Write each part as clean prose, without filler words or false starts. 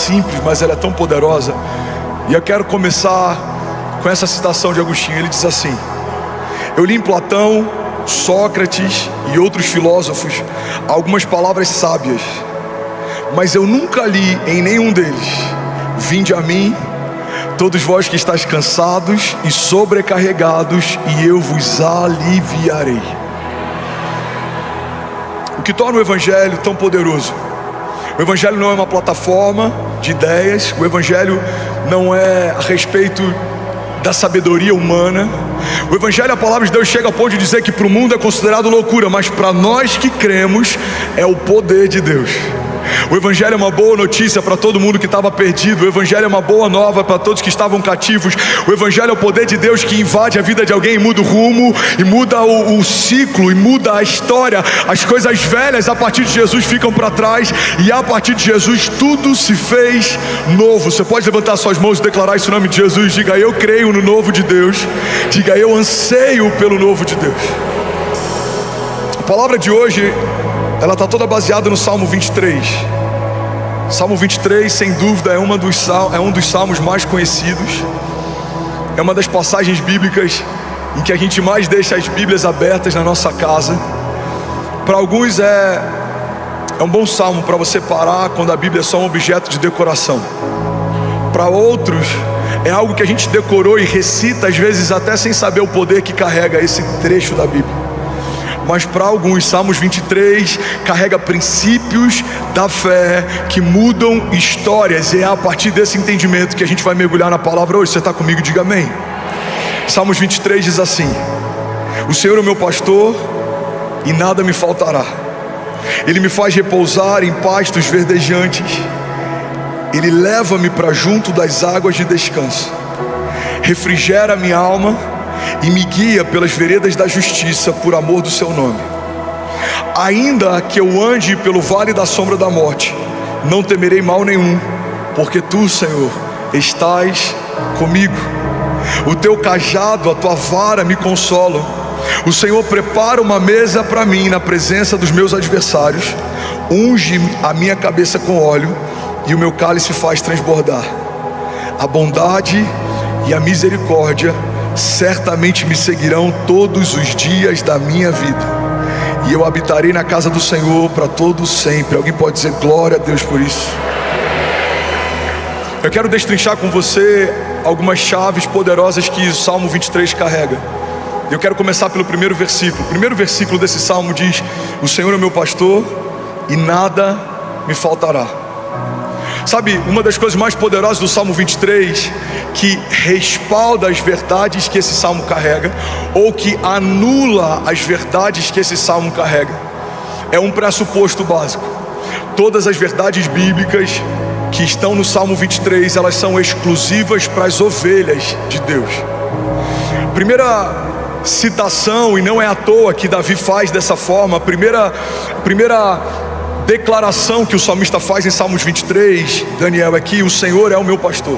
simples, mas ela é tão poderosa. E eu quero começar com essa citação de Agostinho. Ele diz assim: eu li em Platão, Sócrates e outros filósofos algumas palavras sábias, mas eu nunca li em nenhum deles: vinde a mim, todos vós que estáis cansados e sobrecarregados, e eu vos aliviarei. O que torna o Evangelho tão poderoso? O Evangelho não é uma plataforma de ideias. O Evangelho não é a respeito da sabedoria humana. O Evangelho, a palavra de Deus chega a ponto de dizer que para o mundo é considerado loucura, mas para nós que cremos é o poder de Deus. O Evangelho é uma boa notícia para todo mundo que estava perdido. O Evangelho é uma boa nova para todos que estavam cativos. O Evangelho é o poder de Deus que invade a vida de alguém e muda o rumo, e muda o ciclo, e muda a história. As coisas velhas a partir de Jesus ficam para trás, e a partir de Jesus tudo se fez novo. Você pode levantar suas mãos e declarar isso em nome de Jesus. Diga: eu creio no novo de Deus. Diga: eu anseio pelo novo de Deus. A palavra de hoje, ela está toda baseada no Salmo 23. Salmo 23, sem dúvida, é um dos salmos mais conhecidos. É uma das passagens bíblicas em que a gente mais deixa as Bíblias abertas na nossa casa. Para alguns é um bom salmo para você parar quando a Bíblia é só um objeto de decoração. Para outros é algo que a gente decorou e recita, às vezes até sem saber o poder que carrega esse trecho da Bíblia. Mas para alguns, Salmos 23 carrega princípios da fé que mudam histórias. E é a partir desse entendimento que a gente vai mergulhar na palavra hoje. Você está comigo? Diga amém. Salmos 23 diz assim: o Senhor é o meu pastor e nada me faltará. Ele me faz repousar em pastos verdejantes. Ele leva-me para junto das águas de descanso. Refrigera minha alma e me guia pelas veredas da justiça por amor do seu nome. Ainda que eu ande pelo vale da sombra da morte, não temerei mal nenhum, porque tu, Senhor, estás comigo. O teu cajado, a tua vara me consolam. O Senhor prepara uma mesa para mim na presença dos meus adversários. Unge a minha cabeça com óleo e o meu cálice faz transbordar. A bondade e a misericórdia certamente me seguirão todos os dias da minha vida, e eu habitarei na casa do Senhor para todo sempre. Alguém pode dizer glória a Deus por isso? Eu quero destrinchar com você algumas chaves poderosas que o Salmo 23 carrega. Eu quero começar pelo primeiro versículo. O primeiro versículo desse salmo diz: o Senhor é o meu pastor e nada me faltará. Sabe, uma das coisas mais poderosas do Salmo 23, que respalda as verdades que esse salmo carrega, ou que anula as verdades que esse salmo carrega, é um pressuposto básico. Todas as verdades bíblicas que estão no Salmo 23, elas são exclusivas para as ovelhas de Deus. Primeira citação, e não é à toa que Davi faz dessa forma, a primeira declaração que o salmista faz em Salmos 23, Daniel, é que o Senhor é o meu pastor.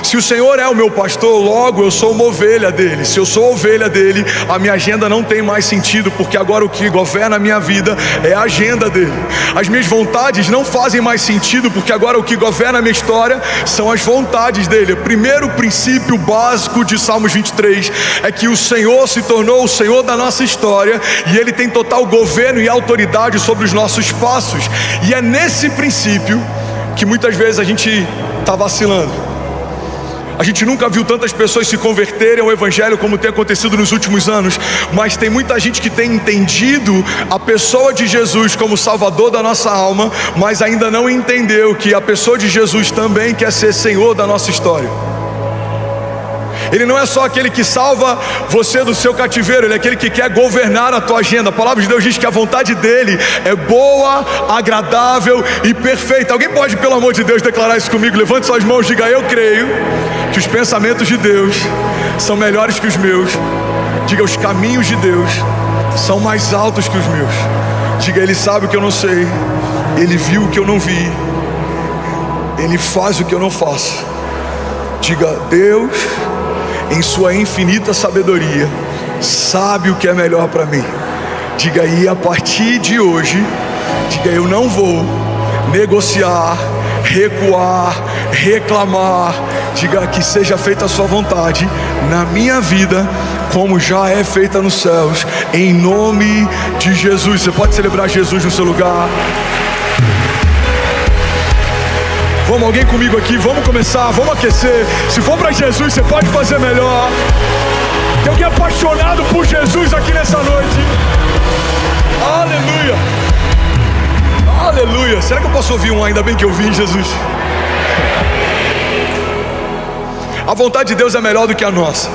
Se o Senhor é o meu pastor, logo eu sou uma ovelha dele. Se eu sou ovelha dele, a minha agenda não tem mais sentido, porque agora o que governa a minha vida é a agenda dele. As minhas vontades não fazem mais sentido, porque agora o que governa a minha história são as vontades dele. O primeiro princípio básico de Salmos 23 é que o Senhor se tornou o Senhor da nossa história, e ele tem total governo e autoridade sobre os nossos passos. E é nesse princípio que muitas vezes a gente está vacilando. A gente nunca viu tantas pessoas se converterem ao Evangelho como tem acontecido nos últimos anos, mas tem muita gente que tem entendido a pessoa de Jesus como Salvador da nossa alma, mas ainda não entendeu que a pessoa de Jesus também quer ser Senhor da nossa história. Ele não é só aquele que salva você do seu cativeiro, ele é aquele que quer governar a tua agenda. A palavra de Deus diz que a vontade dele é boa, agradável e perfeita. Alguém pode, pelo amor de Deus, declarar isso comigo? Levante suas mãos e diga: eu creio que os pensamentos de Deus são melhores que os meus. Diga: os caminhos de Deus são mais altos que os meus. Diga: ele sabe o que eu não sei, ele viu o que eu não vi, ele faz o que eu não faço. Diga: Deus, em sua infinita sabedoria, sabe o que é melhor para mim. Diga: e a partir de hoje, diga: eu não vou negociar, recuar, reclamar. Diga: que seja feita a sua vontade na minha vida, como já é feita nos céus, em nome de Jesus. Você pode celebrar Jesus no seu lugar. Vamos, alguém comigo aqui, vamos começar, vamos aquecer. Se for para Jesus, você pode fazer melhor. Tem alguém apaixonado por Jesus aqui nessa noite? Aleluia, aleluia. Será que eu posso ouvir um ainda bem que eu vim, Jesus? A vontade de Deus é melhor do que a nossa,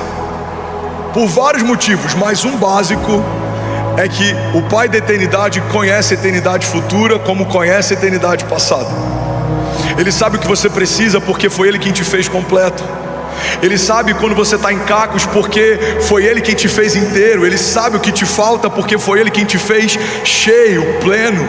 por vários motivos, mas um básico é que o Pai da eternidade conhece a eternidade futura como conhece a eternidade passada. Ele sabe o que você precisa porque foi Ele quem te fez completo. Ele sabe quando você está em cacos porque foi Ele quem te fez inteiro. Ele sabe o que te falta porque foi Ele quem te fez cheio, pleno.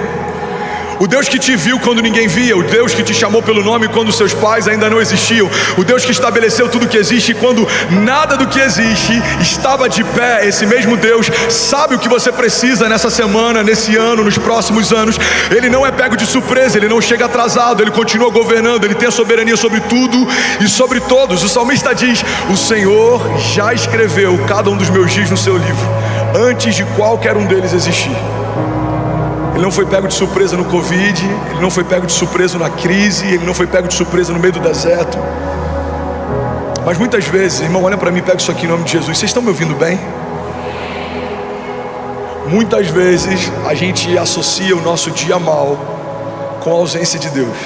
O Deus que te viu quando ninguém via, o Deus que te chamou pelo nome quando seus pais ainda não existiam, o Deus que estabeleceu tudo que existe quando nada do que existe estava de pé. Esse mesmo Deus sabe o que você precisa nessa semana, nesse ano, nos próximos anos. Ele não é pego de surpresa, Ele não chega atrasado, Ele continua governando, Ele tem a soberania sobre tudo e sobre todos. O salmista diz: o Senhor já escreveu cada um dos meus dias no seu livro, antes de qualquer um deles existir. Ele não foi pego de surpresa no Covid, Ele não foi pego de surpresa na crise, Ele não foi pego de surpresa no meio do deserto. Mas muitas vezes, irmão, olha para mim, pega isso aqui em nome de Jesus. Vocês estão me ouvindo bem? Muitas vezes a gente associa o nosso dia mal com a ausência de Deus.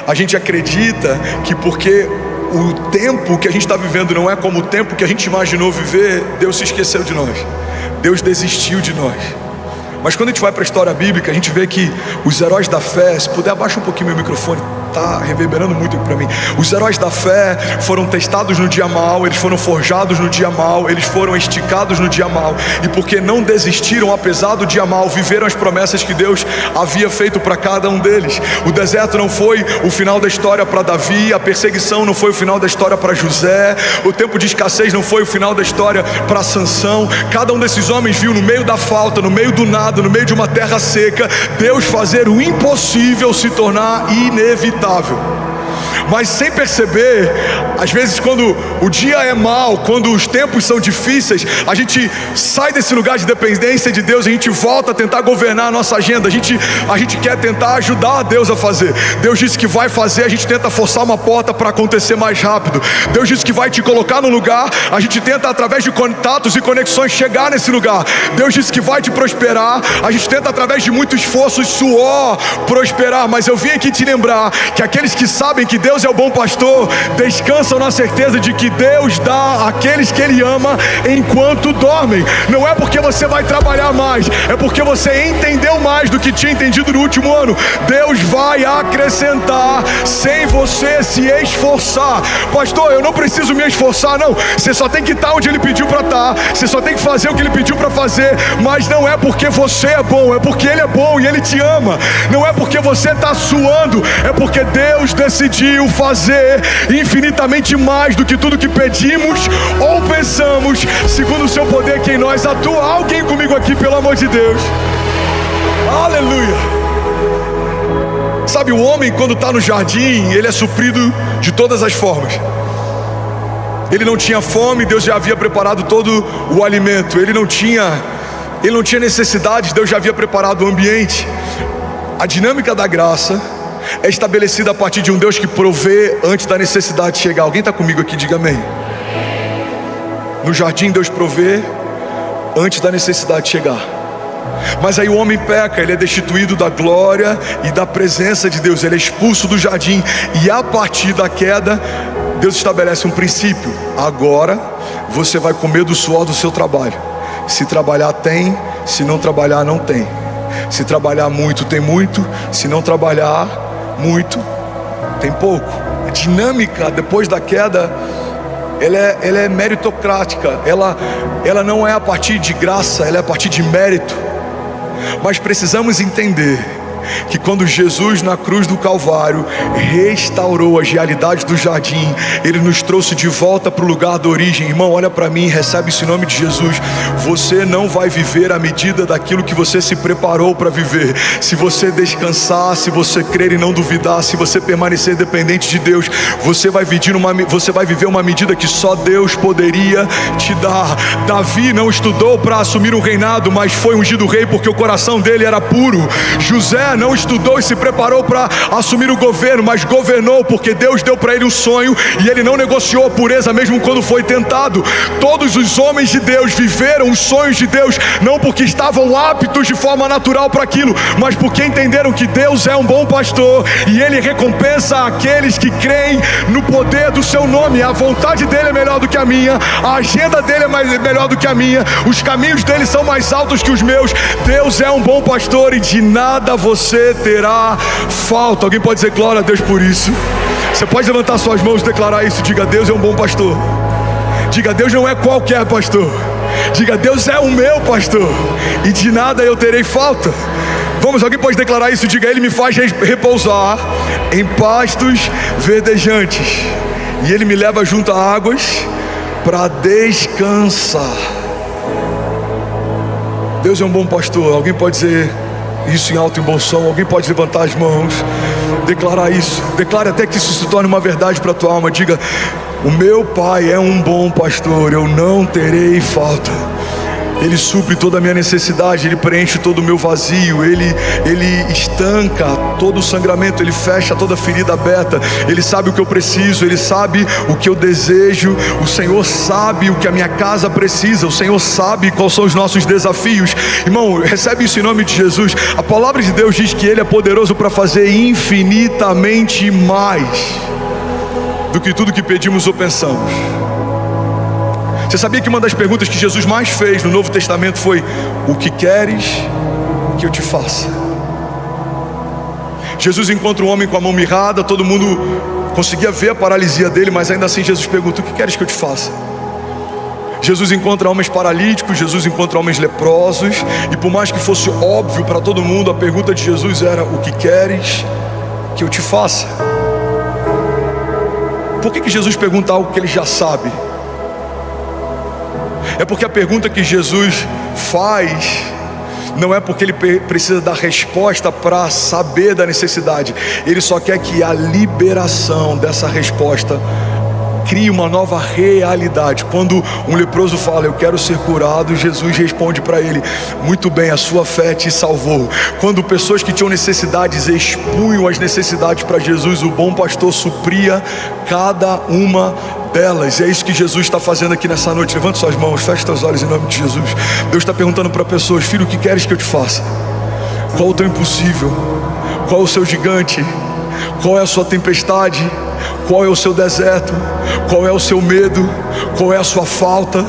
A gente acredita que porque o tempo que a gente está vivendo não é como o tempo que a gente imaginou viver, Deus se esqueceu de nós, Deus desistiu de nós. Mas quando a gente vai para a história bíblica, a gente vê que os heróis da fé, se puder abaixa um pouquinho meu microfone, está reverberando muito aqui para mim. Os heróis da fé foram testados no dia mal, eles foram forjados no dia mal, eles foram esticados no dia mal, e porque não desistiram apesar do dia mal, viveram as promessas que Deus havia feito para cada um deles. O deserto não foi o final da história para Davi, a perseguição não foi o final da história para José, o tempo de escassez não foi o final da história para Sansão. Cada um desses homens viu no meio da falta, no meio do nada, no meio de uma terra seca, Deus fazer o impossível se tornar inevitável. Mas sem perceber, às vezes quando o dia é mau, quando os tempos são difíceis, a gente sai desse lugar de dependência de Deus, a gente volta a tentar governar a nossa agenda, a gente quer tentar ajudar a Deus a fazer. Deus disse que vai fazer, a gente tenta forçar uma porta para acontecer mais rápido. Deus disse que vai te colocar no lugar, a gente tenta através de contatos e conexões chegar nesse lugar. Deus disse que vai te prosperar, a gente tenta através de muito esforço e suor prosperar. Mas eu vim aqui te lembrar que aqueles que sabem que Deus é o bom pastor, descansam na certeza de que Deus dá àqueles que Ele ama enquanto dormem. Não é porque você vai trabalhar mais, é porque você entendeu mais do que tinha entendido no último ano. Deus vai acrescentar sem você se esforçar. Pastor, eu não preciso me esforçar, não. Você só tem que estar onde Ele pediu para estar, você só tem que fazer o que Ele pediu para fazer. Mas não é porque você é bom, é porque Ele é bom e Ele te ama. Não é porque você está suando, é porque Deus decidiu fazer infinitamente mais do que tudo que pedimos ou pensamos, segundo o seu poder que em nós atua. Alguém comigo aqui, pelo amor de Deus. Aleluia. Sabe, o homem quando está no jardim, ele é suprido de todas as formas. Ele não tinha fome, Deus já havia preparado todo o alimento. Ele não tinha necessidade, Deus já havia preparado o ambiente. A dinâmica da graça é estabelecida a partir de um Deus que provê antes da necessidade chegar. Alguém está comigo aqui? Diga amém. No jardim Deus provê antes da necessidade chegar. Mas aí o homem peca, ele é destituído da glória e da presença de Deus, ele é expulso do jardim. E a partir da queda, Deus estabelece um princípio: agora você vai comer do suor do seu trabalho. Se trabalhar tem, se não trabalhar não tem. Se trabalhar muito tem muito, se não trabalhar muito tem pouco. A dinâmica depois da queda, ela é meritocrática, ela não é a partir de graça, ela é a partir de mérito. Mas precisamos entender que quando Jesus na cruz do Calvário restaurou as realidades do jardim, Ele nos trouxe de volta para o lugar da origem. Irmão, olha para mim, recebe isso em nome de Jesus. Você não vai viver à medida daquilo que você se preparou para viver. Se você descansar, se você crer e não duvidar, se você permanecer dependente de Deus, você vai viver uma medida que só Deus poderia te dar. Davi não estudou para assumir um reinado, mas foi ungido rei porque o coração dele era puro. José não estudou e se preparou para assumir o governo, mas governou porque Deus deu para ele um sonho e ele não negociou a pureza mesmo quando foi tentado. Todos os homens de Deus viveram os sonhos de Deus, não porque estavam aptos de forma natural para aquilo, mas porque entenderam que Deus é um bom pastor e Ele recompensa aqueles que creem no poder do seu nome. A vontade dele é melhor do que a minha, a agenda dele é melhor do que a minha, os caminhos dele são mais altos que os meus. Deus é um bom pastor e de nada você terá falta. Alguém pode dizer glória a Deus por isso? Você pode levantar suas mãos e declarar isso. Diga: Deus é um bom pastor. Diga: Deus não é qualquer pastor. Diga: Deus é o meu pastor e de nada eu terei falta. Vamos, alguém pode declarar isso? Diga: Ele me faz repousar em pastos verdejantes e Ele me leva junto a águas para descansar. Deus é um bom pastor. Alguém pode dizer isso em alto e bom som? Alguém pode levantar as mãos, declarar isso? Declare até que isso se torne uma verdade para a tua alma. Diga: o meu Pai é um bom pastor, eu não terei falta. Ele supre toda a minha necessidade, Ele preenche todo o meu vazio, Ele estanca todo o sangramento, Ele fecha toda a ferida aberta. Ele sabe o que eu preciso, Ele sabe o que eu desejo. O Senhor sabe o que a minha casa precisa, o Senhor sabe quais são os nossos desafios. Irmão, recebe isso em nome de Jesus. A palavra de Deus diz que Ele é poderoso para fazer infinitamente mais do que tudo que pedimos ou pensamos. Você sabia que uma das perguntas que Jesus mais fez no Novo Testamento foi: o que queres que eu te faça? Jesus encontra um homem com a mão mirrada, todo mundo conseguia ver a paralisia dele, mas ainda assim Jesus pergunta: o que queres que eu te faça? Jesus encontra homens paralíticos, Jesus encontra homens leprosos, e por mais que fosse óbvio para todo mundo, a pergunta de Jesus era: o que queres que eu te faça? Por que Jesus pergunta algo que ele já sabe? É porque a pergunta que Jesus faz não é porque ele precisa dar resposta para saber da necessidade. Ele só quer que a liberação dessa resposta crie uma nova realidade. Quando um leproso fala: eu quero ser curado, Jesus responde para ele: muito bem, a sua fé te salvou. Quando pessoas que tinham necessidades expunham as necessidades para Jesus, o bom pastor supria cada uma delas. E é isso que Jesus está fazendo aqui nessa noite. Levanta suas mãos, feche seus olhos em nome de Jesus. Deus está perguntando para pessoas: filho, o que queres que eu te faça? Qual o teu impossível? Qual é o seu gigante? Qual é a sua tempestade? Qual é o seu deserto? Qual é o seu medo? Qual é a sua falta?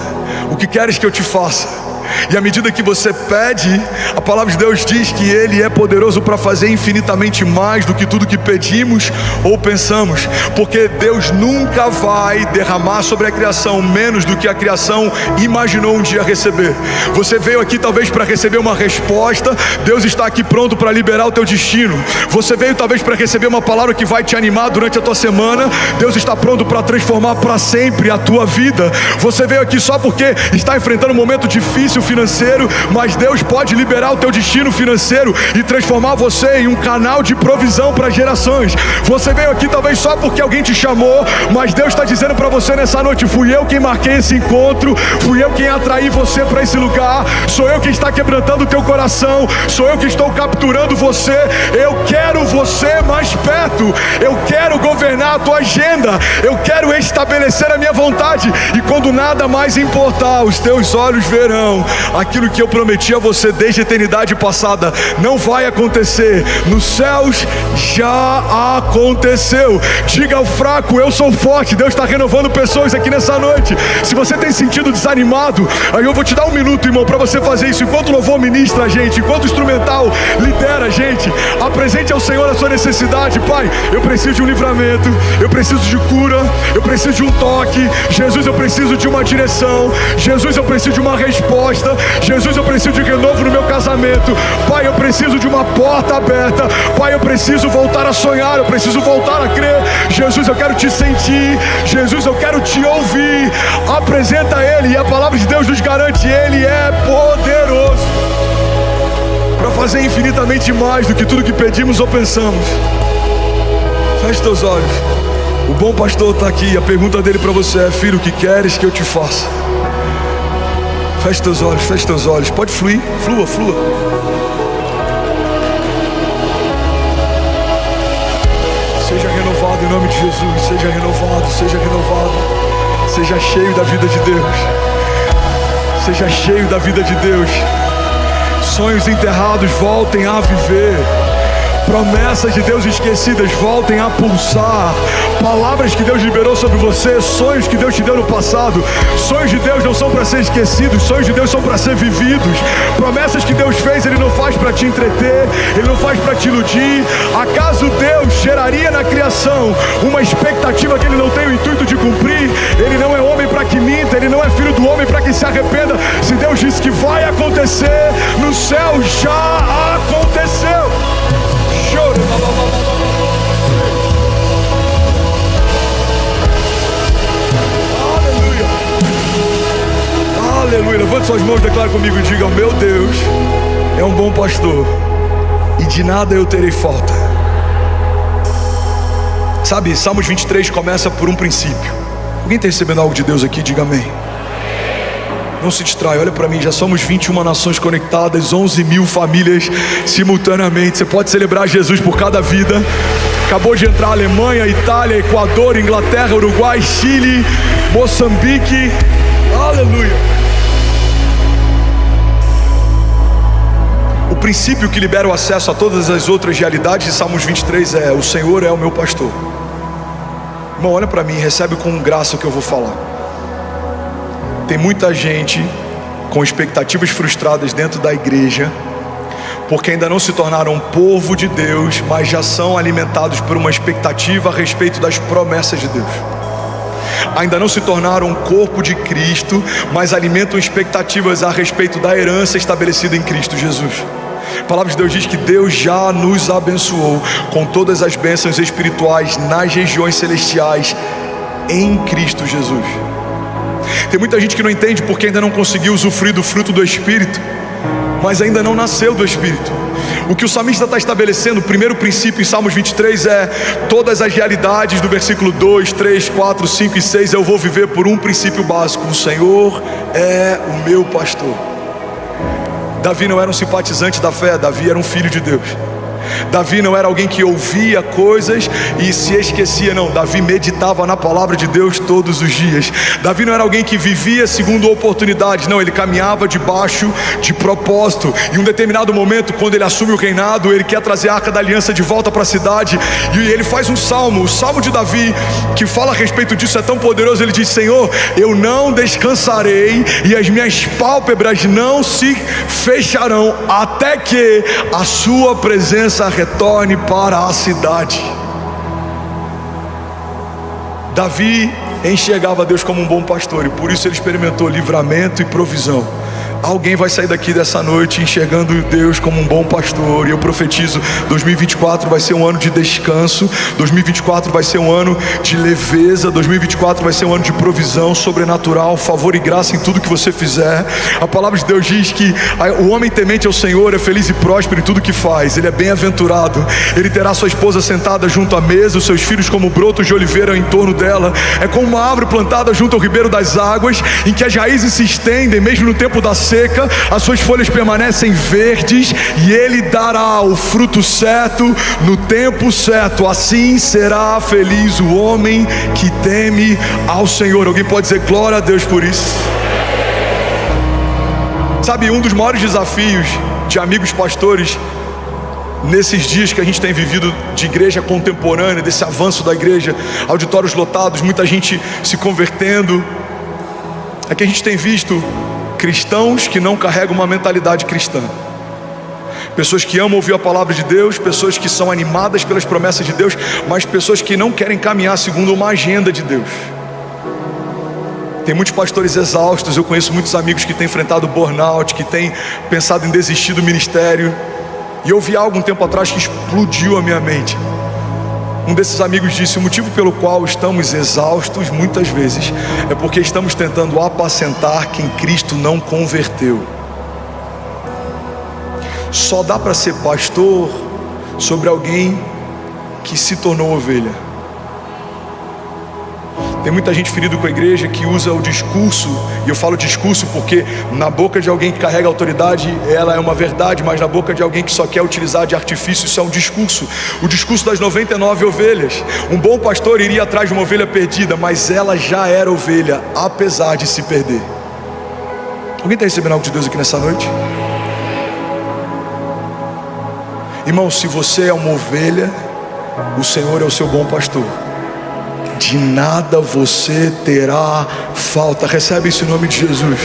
O que queres que eu te faça? E à medida que você pede, a palavra de Deus diz que Ele é poderoso para fazer infinitamente mais do que tudo que pedimos ou pensamos. Porque Deus nunca vai derramar sobre a criação menos do que a criação imaginou um dia receber. Você veio aqui talvez para receber uma resposta, Deus está aqui pronto para liberar o teu destino. Você veio talvez para receber uma palavra que vai te animar durante a tua semana, Deus está pronto para transformar para sempre a tua vida. Você veio aqui só porque está enfrentando um momento difícil financeiro, mas Deus pode liberar o teu destino financeiro e transformar você em um canal de provisão para gerações. Você veio aqui talvez só porque alguém te chamou, mas Deus está dizendo para você nessa noite: fui eu quem marquei esse encontro, fui eu quem atraí você para esse lugar, sou eu quem está quebrantando o teu coração, sou eu que estou capturando você. Eu quero você mais perto, eu quero governar a tua agenda, eu quero estabelecer a minha vontade, e quando nada mais importar, os teus olhos verão aquilo que eu prometi a você desde a eternidade passada. Não vai acontecer, nos céus já aconteceu. Diga ao fraco: eu sou forte. Deus está renovando pessoas aqui nessa noite. Se você tem sentido desanimado, aí eu vou te dar um minuto, irmão, para você fazer isso. Enquanto o louvor ministra a gente, enquanto o instrumental lidera a gente, apresente ao Senhor a sua necessidade. Pai, eu preciso de um livramento, eu preciso de cura, eu preciso de um toque. Jesus, eu preciso de uma direção. Jesus, eu preciso de uma resposta. resposta. Jesus, eu preciso de renovo no meu casamento. Pai, eu preciso de uma porta aberta. Pai, eu preciso voltar a sonhar, eu preciso voltar a crer. Jesus, eu quero te sentir. Jesus, eu quero te ouvir. Apresenta Ele, e a palavra de Deus nos garante: Ele é poderoso para fazer infinitamente mais do que tudo que pedimos ou pensamos. Feche teus olhos. O bom pastor está aqui. A pergunta dele para você é: filho, o que queres que eu te faça? Feche teus olhos, feche teus olhos. Pode fluir, flua, flua. Seja renovado em nome de Jesus. Seja renovado, seja renovado. Seja cheio da vida de Deus. Seja cheio da vida de Deus. Sonhos enterrados voltem a viver. Promessas de Deus esquecidas voltem a pulsar. Palavras que Deus liberou sobre você. Sonhos que Deus te deu no passado. Sonhos de Deus não são para ser esquecidos. Sonhos de Deus são para ser vividos. Promessas que Deus fez, Ele não faz para te entreter. Ele não faz para te iludir. Acaso Deus geraria na criação uma expectativa que Ele não tem o intuito de cumprir? Ele não é homem para que minta. Ele não é filho do homem para que se arrependa. Se Deus disse que vai acontecer, no céu já aconteceu. Aleluia. Aleluia. Levante suas mãos, declare comigo e diga: meu Deus é um bom pastor e de nada eu terei falta. Sabe, Salmos 23 começa por um princípio. Alguém está recebendo algo de Deus aqui? Diga amém. Não se distrai, olha para mim, já somos 21 nações conectadas, 11 mil famílias simultaneamente. Você pode celebrar Jesus por cada vida. Acabou de entrar Alemanha, Itália, Equador, Inglaterra, Uruguai, Chile, Moçambique. Aleluia. O princípio que libera o acesso a todas as outras realidades de Salmos 23 é: o Senhor é o meu pastor. Irmão, olha para mim, recebe com graça o que eu vou falar. Tem muita gente com expectativas frustradas dentro da igreja, porque ainda não se tornaram povo de Deus, mas já são alimentados por uma expectativa a respeito das promessas de Deus. Ainda não se tornaram um corpo de Cristo, mas alimentam expectativas a respeito da herança estabelecida em Cristo Jesus. A palavra de Deus diz que Deus já nos abençoou com todas as bênçãos espirituais nas regiões celestiais em Cristo Jesus. Tem muita gente que não entende porque ainda não conseguiu usufruir do fruto do Espírito, mas ainda não nasceu do Espírito. O que o salmista está estabelecendo, o primeiro princípio em Salmos 23 é: todas as realidades do versículo 2, 3, 4, 5 e 6 eu vou viver por um princípio básico: o Senhor é o meu pastor. Davi não era um simpatizante da fé, Davi era um filho de Deus. Davi não era alguém que ouvia coisas e se esquecia, não. Davi meditava na palavra de Deus todos os dias. Davi não era alguém que vivia segundo oportunidades, não. Ele caminhava debaixo de propósito. Em um determinado momento, quando ele assume o reinado, ele quer trazer a Arca da Aliança de volta para a cidade, e ele faz um salmo, o salmo de Davi, que fala a respeito disso. É tão poderoso. Ele diz: Senhor, eu não descansarei e as minhas pálpebras não se fecharão até que a sua presença retorne para a cidade. Davi enxergava Deus como um bom pastor, e por isso ele experimentou livramento e provisão. Alguém vai sair daqui dessa noite enxergando Deus como um bom pastor, e eu profetizo: 2024 vai ser um ano de descanso, 2024 vai ser um ano de leveza, 2024 vai ser um ano de provisão sobrenatural, favor e graça em tudo que você fizer. A palavra de Deus diz que o homem temente ao Senhor é feliz e próspero em tudo que faz. Ele é bem-aventurado. Ele terá sua esposa sentada junto à mesa, os seus filhos como brotos de oliveira em torno dela. É como uma árvore plantada junto ao ribeiro das águas, em que as raízes se estendem mesmo no tempo da seca, as suas folhas permanecem verdes, e ele dará o fruto certo no tempo certo. Assim será feliz o homem que teme ao Senhor. Alguém pode dizer glória a Deus por isso? Sabe, um dos maiores desafios de amigos pastores nesses dias que a gente tem vivido de igreja contemporânea, desse avanço da igreja, auditórios lotados, muita gente se convertendo, é que a gente tem visto cristãos que não carregam uma mentalidade cristã. Pessoas que amam ouvir a palavra de Deus, pessoas que são animadas pelas promessas de Deus, mas pessoas que não querem caminhar segundo uma agenda de Deus. Tem muitos pastores exaustos. Eu conheço muitos amigos que têm enfrentado burnout, que têm pensado em desistir do ministério. E eu vi algo um tempo atrás que explodiu a minha mente. Um desses amigos disse: o motivo pelo qual estamos exaustos muitas vezes é porque estamos tentando apacentar quem Cristo não converteu. Só dá para ser pastor sobre alguém que se tornou ovelha. Tem muita gente ferida com a igreja que usa o discurso, e eu falo discurso porque na boca de alguém que carrega autoridade ela é uma verdade, mas na boca de alguém que só quer utilizar de artifício, isso é um discurso. O discurso das 99 ovelhas. Um bom pastor iria atrás de uma ovelha perdida, mas ela já era ovelha, apesar de se perder. Alguém está recebendo algo de Deus aqui nessa noite? Irmão, se você é uma ovelha, o Senhor é o seu bom pastor. De nada você terá falta. Recebe isso em nome de Jesus.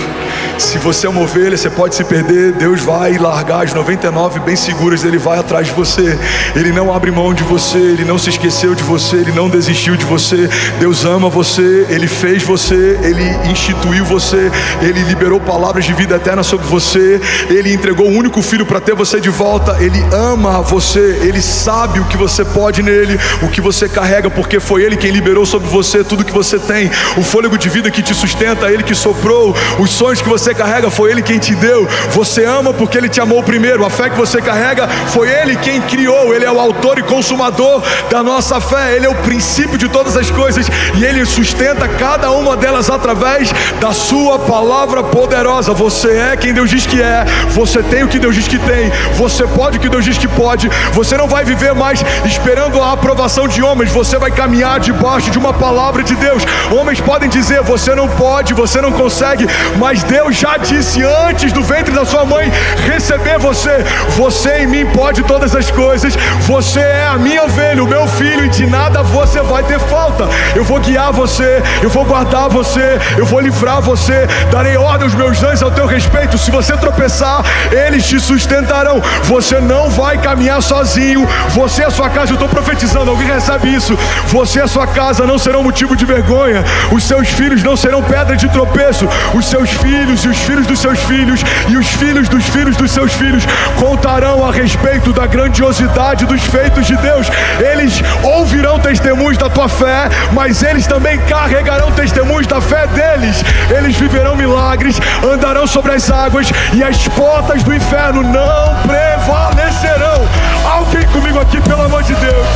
Se você é uma ovelha, você pode se perder, Deus vai largar as 99 bem seguras. Ele vai atrás de você. Ele não abre mão de você. Ele não se esqueceu de você. Ele não desistiu de você. Deus ama você. Ele fez você. Ele instituiu você. Ele liberou palavras de vida eterna sobre você. Ele entregou o único filho para ter você de volta. Ele ama você. Ele sabe o que você pode nele, o que você carrega, porque foi Ele quem liberou sobre você tudo que você tem. O fôlego de vida que te sustenta, Ele que soprou. Os sonhos que você carrega, foi Ele quem te deu. Você ama porque Ele te amou primeiro. A fé que você carrega, foi Ele quem criou. Ele é o autor e consumador da nossa fé. Ele é o princípio de todas as coisas, e Ele sustenta cada uma delas através da sua palavra poderosa. Você é quem Deus diz que é. Você tem o que Deus diz que tem. Você pode o que Deus diz que pode. Você não vai viver mais esperando a aprovação de homens. Você vai caminhar debaixo de uma palavra de Deus. Homens podem dizer: você não pode, você não consegue, mas Deus já disse antes do ventre da sua mãe receber você: você em mim pode todas as coisas. Você é a minha ovelha, o meu filho, e de nada você vai ter falta. Eu vou guiar você, eu vou guardar você, eu vou livrar você, darei ordem aos meus anjos ao teu respeito. Se você tropeçar, eles te sustentarão. Você não vai caminhar sozinho. Você e a sua casa, eu estou profetizando, alguém recebe isso? Você e a sua casa não serão motivo de vergonha. Os seus filhos não serão pedra de tropeço. Os seus filhos e os filhos dos seus filhos e os filhos dos seus filhos contarão a respeito da grandiosidade dos feitos de Deus. Eles ouvirão testemunhos da tua fé, mas eles também carregarão testemunhos da fé deles. Eles viverão milagres, andarão sobre as águas, e as portas do inferno não prevalecerão. Alguém comigo aqui, pelo amor de Deus.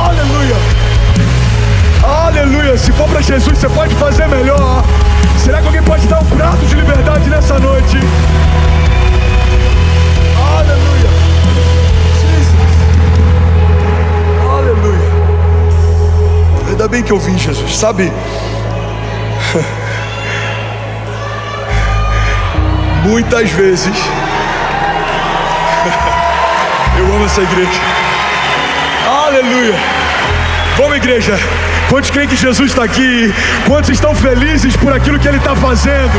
Aleluia. Aleluia. Se for para Jesus, você pode fazer melhor. Será que alguém pode dar um prato de liberdade nessa noite? Aleluia. Jesus. Aleluia. Ainda bem que eu vim, Jesus. Sabe, muitas vezes eu amo essa igreja. Aleluia. Vamos, igreja. Quantos creem que Jesus está aqui? Quantos estão felizes por aquilo que Ele está fazendo?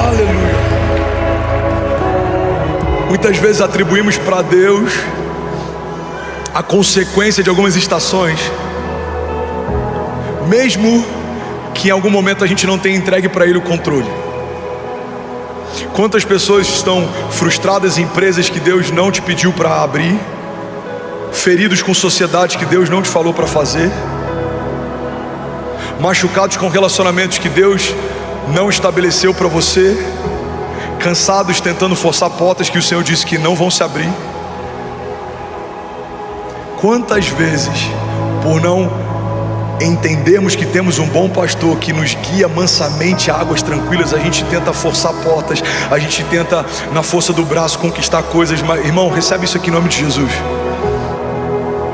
Aleluia. Muitas vezes atribuímos para Deus a consequência de algumas estações, mesmo que em algum momento a gente não tenha entregue para Ele o controle. Quantas pessoas estão frustradas em empresas que Deus não te pediu para abrir, feridos com sociedade que Deus não te falou para fazer, machucados com relacionamentos que Deus não estabeleceu para você, cansados tentando forçar portas que o Senhor disse que não vão se abrir. Quantas vezes, por não entendermos que temos um bom pastor que nos guia mansamente a águas tranquilas, a gente tenta forçar portas, a gente tenta na força do braço conquistar coisas. Mas, irmão, recebe isso aqui em nome de Jesus.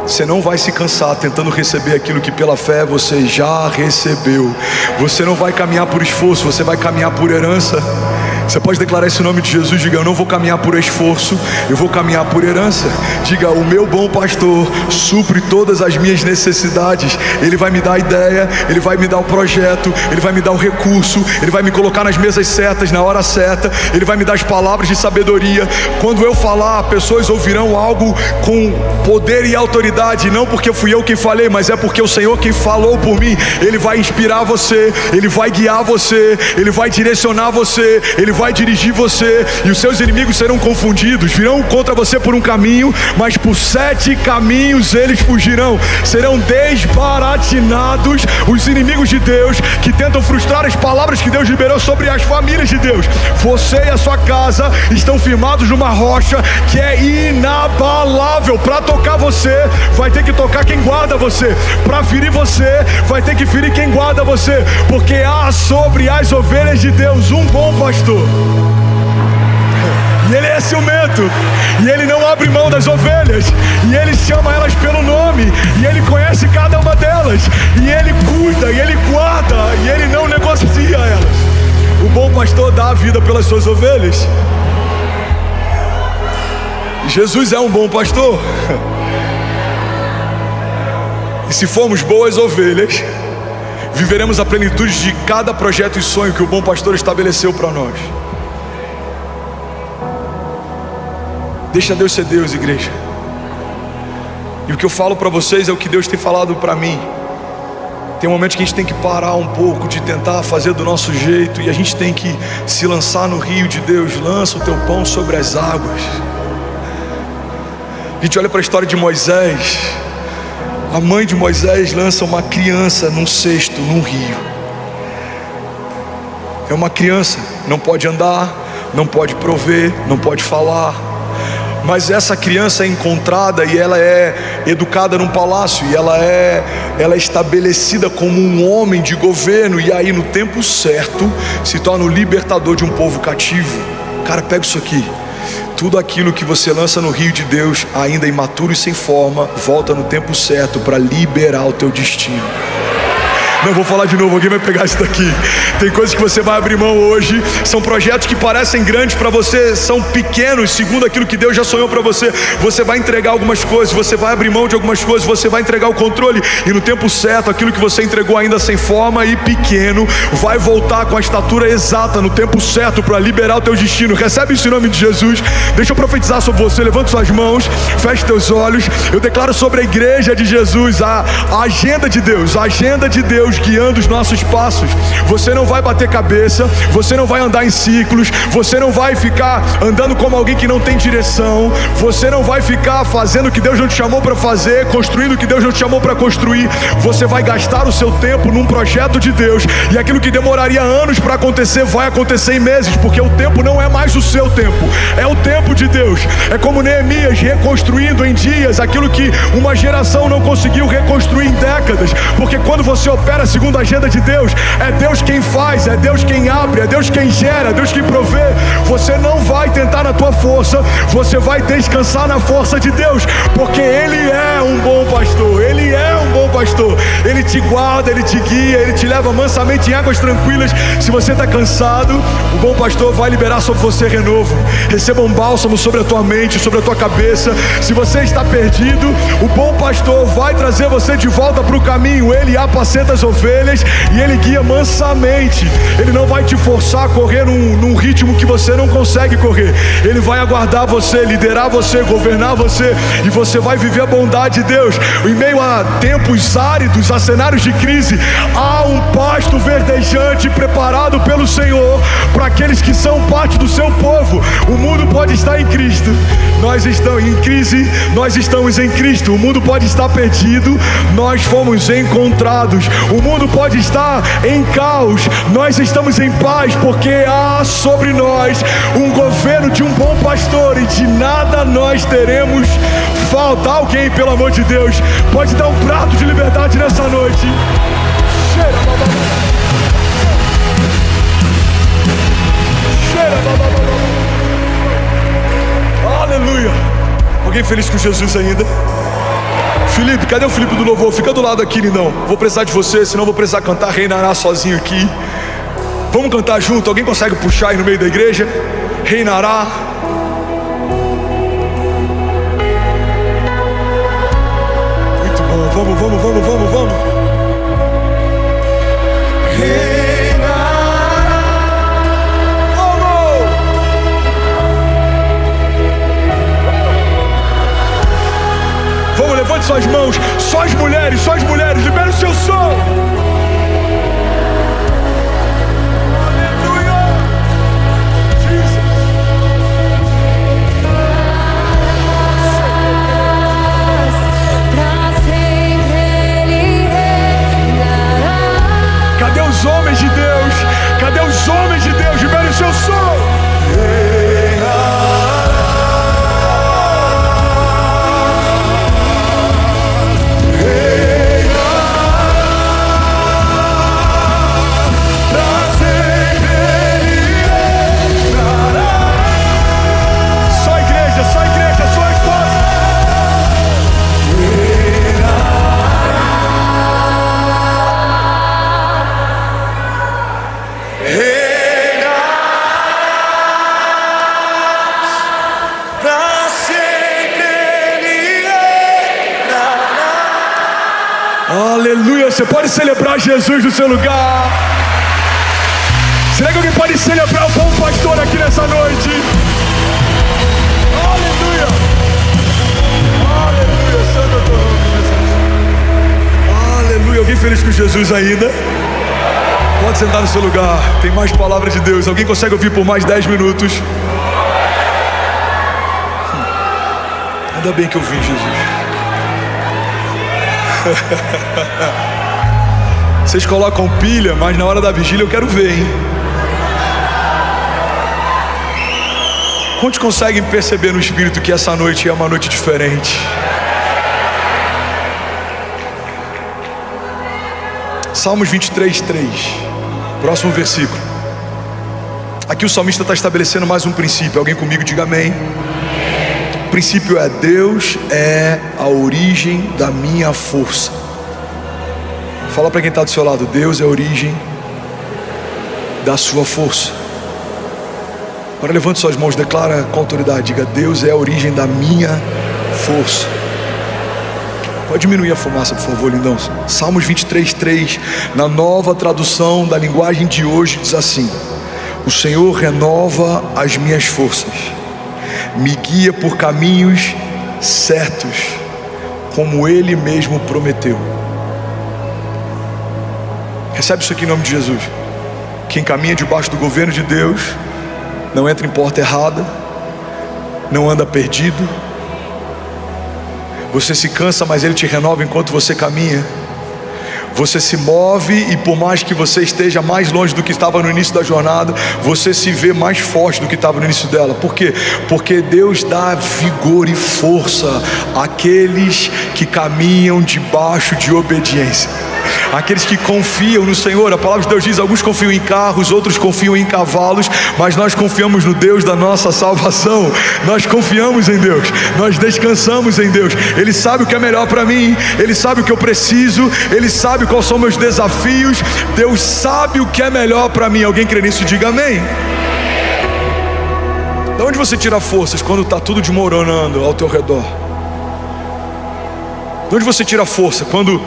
Você não vai se cansar tentando receber aquilo que pela fé você já recebeu. Você não vai caminhar por esforço, você vai caminhar por herança. Você pode declarar esse nome de Jesus. Diga: eu não vou caminhar por esforço, eu vou caminhar por herança. Diga: o meu bom pastor supre todas as minhas necessidades. Ele vai me dar a ideia, ele vai me dar o projeto, ele vai me dar o recurso, ele vai me colocar nas mesas certas, na hora certa, ele vai me dar as palavras de sabedoria. Quando eu falar, pessoas ouvirão algo com poder e autoridade, não porque fui eu quem falei, mas é porque o Senhor quem falou por mim. Ele vai inspirar você, ele vai guiar você, ele vai direcionar você, ele vai dirigir você, e os seus inimigos serão confundidos, virão contra você por um caminho, mas por 7 caminhos eles fugirão. Serão desbaratinados os inimigos de Deus que tentam frustrar as palavras que Deus liberou sobre as famílias de Deus. Você e a sua casa estão firmados numa rocha que é inabalável. Para tocar você, vai ter que tocar quem guarda você. Para ferir você, vai ter que ferir quem guarda você, porque há sobre as ovelhas de Deus um bom pastor, e ele é ciumento, e ele não abre mão das ovelhas, e ele chama elas pelo nome, e ele conhece cada uma delas, e ele cuida, e ele guarda, e ele não negocia elas. O bom pastor dá a vida pelas suas ovelhas. Jesus é um bom pastor. E se formos boas ovelhas, viveremos a plenitude de cada projeto e sonho que o bom pastor estabeleceu para nós. Deixa Deus ser Deus, igreja. E o que eu falo para vocês é o que Deus tem falado para mim. Tem um momento que a gente tem que parar um pouco de tentar fazer do nosso jeito, e a gente tem que se lançar no rio de Deus. Lança o teu pão sobre as águas. A gente olha para a história de Moisés. A mãe de Moisés lança uma criança num cesto, num rio. É uma criança, não pode andar, não pode prover, não pode falar. Mas essa criança é encontrada e ela é educada num palácio, e ela é estabelecida como um homem de governo, e aí no tempo certo se torna o libertador de um povo cativo. Cara, pega isso aqui. Tudo aquilo que você lança no rio de Deus, ainda imaturo e sem forma, volta no tempo certo para liberar o teu destino. Não vou falar de novo, alguém vai pegar isso daqui. Tem coisas que você vai abrir mão hoje. São projetos que parecem grandes para você, são pequenos segundo aquilo que Deus já sonhou para você. Você vai entregar algumas coisas, você vai abrir mão de algumas coisas, você vai entregar o controle, e no tempo certo, aquilo que você entregou ainda sem forma e pequeno, vai voltar com a estatura exata no tempo certo para liberar o teu destino. Recebe isso em nome de Jesus. Deixa eu profetizar sobre você. Levante suas mãos, feche teus olhos. Eu declaro sobre a igreja de Jesus a agenda de Deus, a agenda de Deus guiando os nossos passos. Você não vai bater cabeça, você não vai andar em ciclos, você não vai ficar andando como alguém que não tem direção, você não vai ficar fazendo o que Deus não te chamou para fazer, construindo o que Deus não te chamou para construir. Você vai gastar o seu tempo num projeto de Deus, e aquilo que demoraria anos para acontecer vai acontecer em meses, porque o tempo não é mais o seu tempo, é o tempo de Deus. É como Neemias reconstruindo em dias aquilo que uma geração não conseguiu reconstruir em décadas, porque quando você opera segundo a agenda de Deus, é Deus quem faz, é Deus quem abre, é Deus quem gera, é Deus quem provê. Você não vai tentar na tua força, você vai descansar na força de Deus, porque Ele é um bom pastor, Ele é um bom pastor. Ele te guarda, Ele te guia, Ele te leva mansamente em águas tranquilas. Se você está cansado, o bom pastor vai liberar sobre você renovo. Receba um bálsamo sobre a tua mente, sobre a tua cabeça. Se você está perdido, o bom pastor vai trazer você de volta para o caminho. Ele apacenta as ovelhas e Ele guia mansamente. Ele não vai te forçar a correr num ritmo que você não consegue correr. Ele vai aguardar você, liderar você, governar você, e você vai viver a bondade de Deus. Em meio a tempos áridos, a cenários de crise, há um pasto verdejante preparado pelo Senhor para aqueles que são parte do seu povo. O mundo pode estar em Cristo, nós estamos em crise, nós estamos em Cristo. O mundo pode estar perdido, nós fomos encontrados. O mundo pode estar em caos, nós estamos em paz, porque há sobre nós um governo de um bom pastor, e de nada nós teremos falta. Alguém, pelo amor de Deus, pode dar um prato de liberdade nessa noite? Aleluia. Alguém feliz com Jesus ainda? Felipe, cadê o Felipe do louvor? Fica do lado aqui, lindão. Vou precisar de você, senão vou precisar cantar Reinará sozinho aqui. Vamos cantar junto? Alguém consegue puxar aí no meio da igreja? Reinará. Muito bom, vamos. Vamos, levante suas mãos. Só as mulheres, libera o seu som. Aleluia. Jesus. Cadê os homens de Deus? Libera o seu som. Aleluia, você pode celebrar Jesus no seu lugar. Será que alguém pode celebrar o bom pastor aqui nessa noite? Aleluia, santo é teu nome, Jesus. Aleluia, alguém feliz com Jesus ainda? Pode sentar no seu lugar, tem mais palavras de Deus. Alguém consegue ouvir por mais 10 minutos? Ainda bem que eu vim, Jesus. Vocês colocam pilha, mas na hora da vigília eu quero ver, hein? Quantos conseguem perceber no Espírito que essa noite é uma noite diferente? Salmos 23:3, próximo versículo. Aqui o salmista está estabelecendo mais um princípio. Alguém comigo diga amém. O princípio é: Deus é a origem da minha força. Fala para quem está do seu lado: Deus é a origem da sua força. Agora levante suas mãos, declara com autoridade, diga: Deus é a origem da minha força. Pode diminuir a fumaça, por favor, lindão. Salmos 23:3, na nova tradução da linguagem de hoje, diz assim: o Senhor renova as minhas forças, me guia por caminhos certos, como Ele mesmo prometeu. Recebe isso aqui em nome de Jesus. Quem caminha debaixo do governo de Deus não entra em porta errada, não anda perdido. Você se cansa, mas Ele te renova enquanto você caminha. Você se move e por mais que você esteja mais longe do que estava no início da jornada, você se vê mais forte do que estava no início dela. Por quê? Porque Deus dá vigor e força àqueles que caminham debaixo de obediência. Aqueles que confiam no Senhor. A palavra de Deus diz: alguns confiam em carros, outros confiam em cavalos, mas nós confiamos no Deus da nossa salvação. Nós confiamos em Deus, nós descansamos em Deus. Ele sabe o que é melhor para mim, Ele sabe o que eu preciso, Ele sabe quais são meus desafios. Deus sabe o que é melhor para mim. Alguém crê nisso? Diga amém. De onde você tira forças quando está tudo desmoronando ao teu redor? De onde você tira força quando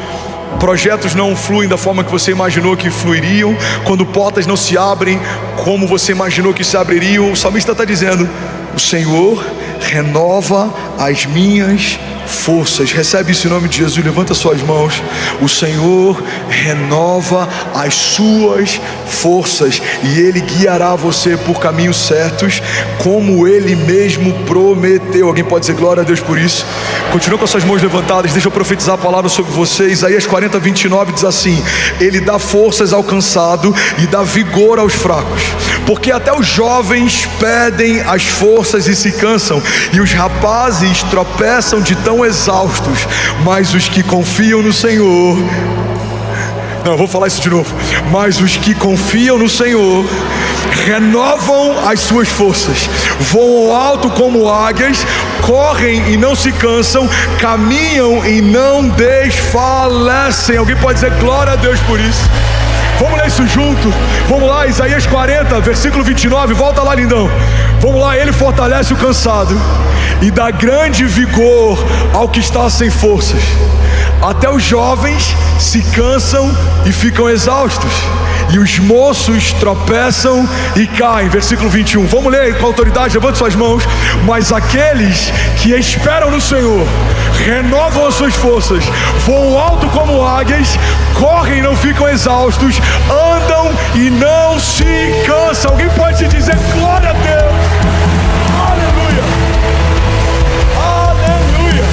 projetos não fluem da forma que você imaginou que fluiriam, quando portas não se abrem como você imaginou que se abririam? O salmista está dizendo: o Senhor renova as minhas forças. Recebe isso em nome de Jesus, levanta suas mãos. O Senhor renova as suas forças e Ele guiará você por caminhos certos, como Ele mesmo prometeu. Alguém pode dizer glória a Deus por isso? Continua com as suas mãos levantadas, deixa eu profetizar a palavra sobre você. Isaías 40:29 diz assim: Ele dá forças ao cansado e dá vigor aos fracos, porque até os jovens perdem as forças e se cansam, e os rapazes tropeçam de tão exaustos, mas os que confiam no Senhor, não, eu vou falar isso de novo, mas os que confiam no Senhor renovam as suas forças, voam alto como águias, correm e não se cansam, caminham e não desfalecem. Alguém pode dizer glória a Deus por isso? Vamos ler isso junto. Vamos lá, Isaías 40, versículo 29. Volta lá, lindão. Vamos lá, ele fortalece o cansado e dá grande vigor ao que está sem forças. Até os jovens se cansam e ficam exaustos, e os moços tropeçam e caem. Versículo 21. Vamos ler com autoridade, levante suas mãos. Mas aqueles que esperam no Senhor renovam as suas forças, voam alto como águias, correm e não ficam exaustos, andam e não se cansam. Alguém pode dizer glória a Deus? Aleluia, aleluia,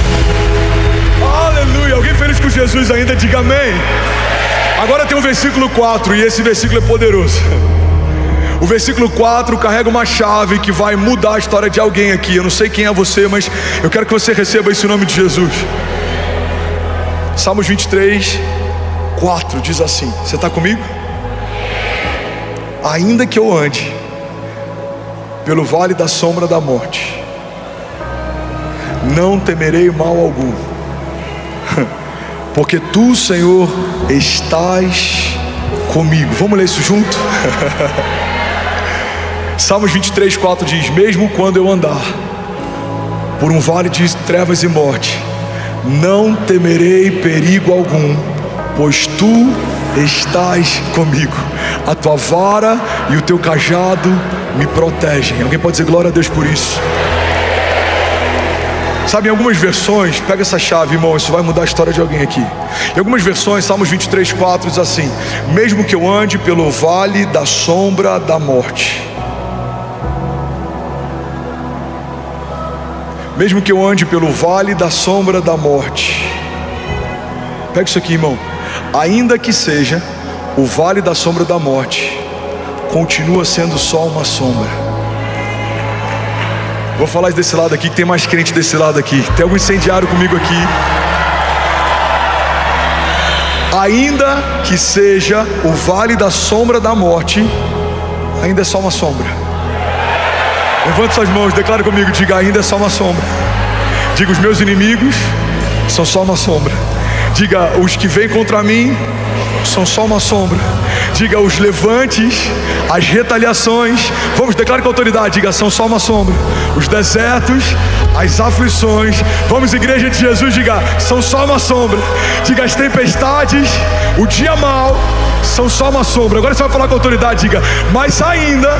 aleluia. Alguém feliz com Jesus ainda? Diga amém. Agora tem o versículo 4, e esse versículo é poderoso. O versículo 4 carrega uma chave que vai mudar a história de alguém aqui. Eu não sei quem é você, mas eu quero que você receba isso em nome de Jesus. Salmos 23, 4 diz assim. Você está comigo? Ainda que eu ande pelo vale da sombra da morte, não temerei mal algum, porque tu, Senhor, estás comigo. Vamos ler isso junto? Salmos 23, 4 diz: mesmo quando eu andar por um vale de trevas e morte, não temerei perigo algum, pois tu estás comigo. A tua vara e o teu cajado me protegem. Alguém pode dizer glória a Deus por isso? Sabe, em algumas versões, pega essa chave, irmão, isso vai mudar a história de alguém aqui. Em algumas versões, Salmos 23, 4 diz assim: mesmo que eu ande pelo vale da sombra da morte, mesmo que eu ande pelo vale da sombra da morte, pega isso aqui, irmão, ainda que seja o vale da sombra da morte, continua sendo só uma sombra. Vou falar desse lado aqui, que tem mais crente desse lado aqui. Tem algum incendiário comigo aqui? Ainda que seja o vale da sombra da morte, ainda é só uma sombra. Levante suas mãos, declare comigo, diga: ainda é só uma sombra. Diga: os meus inimigos são só uma sombra. Diga: os que vêm contra mim são só uma sombra. Diga: os levantes, as retaliações, vamos, declare com autoridade, diga: são só uma sombra. Os desertos, as aflições, vamos, igreja de Jesus, diga: são só uma sombra. Diga: as tempestades, o dia mau, são só uma sombra. Agora você vai falar com autoridade, diga: mas ainda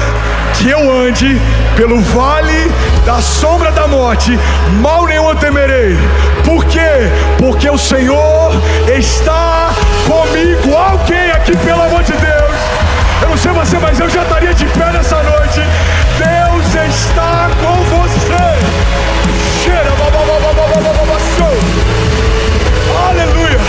que eu ande pelo vale da sombra da morte, mal nenhum eu temerei. Por quê? Porque o Senhor está comigo. Alguém aqui, pelo amor de Deus, eu não sei você, mas eu já estaria de pé nessa noite. Deus está com você. Aleluia.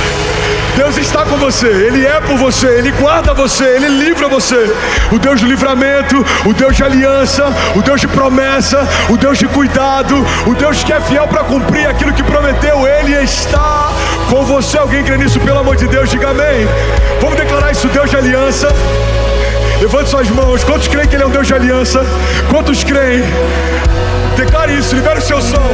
Deus está com você, Ele é por você, Ele guarda você, Ele livra você. O Deus de livramento, o Deus de aliança, o Deus de promessa, o Deus de cuidado, o Deus que é fiel para cumprir aquilo que prometeu, Ele está com você. Alguém crê nisso, pelo amor de Deus? Diga amém. Vamos declarar isso: Deus de aliança. Levante suas mãos. Quantos creem que Ele é um Deus de aliança? Quantos creem? Declare isso, libera o seu som.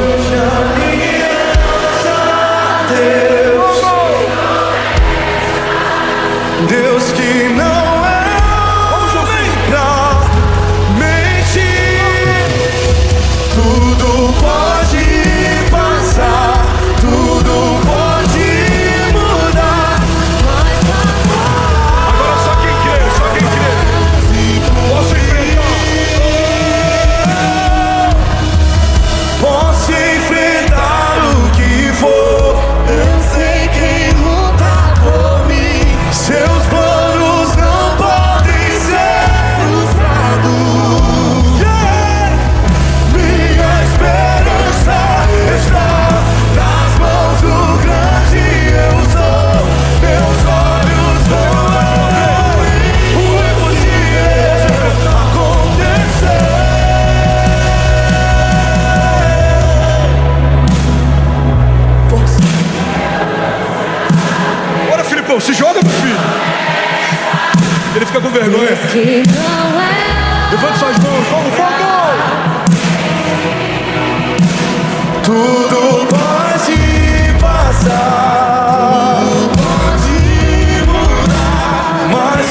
Deus que não é homem pra mentir, tudo pode passar, tudo pode mudar. Agora só quem crê, posso enfrentar. Posso enfrentar o que for, eu sei quem luta por mim. Seus planos não podem ser frustrados. Minha esperança está nas mãos do grande eu sou. Meus olhos vão ver o impossível acontecer. Bora, Filipão, se joga, meu filho. Ele fica com vergonha. Levante suas mãos, vamos, fogo! Tudo pode passar, tudo pode mudar, mas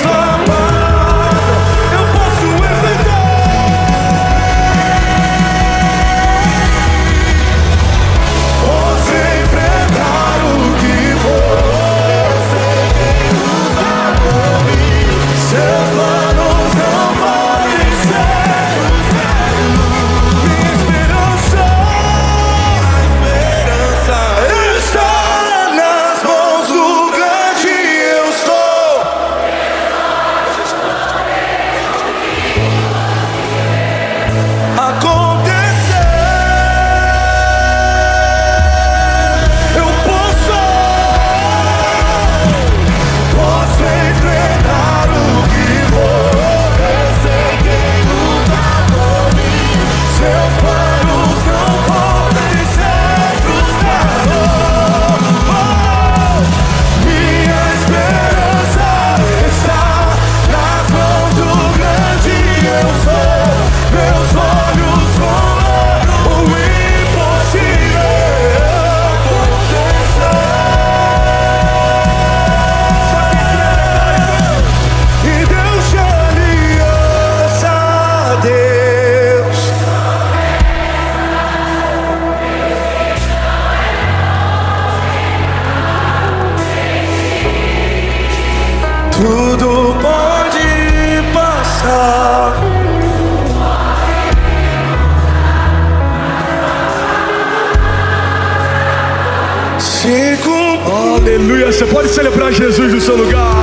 se cumprir. Aleluia. Você pode celebrar Jesus no seu lugar.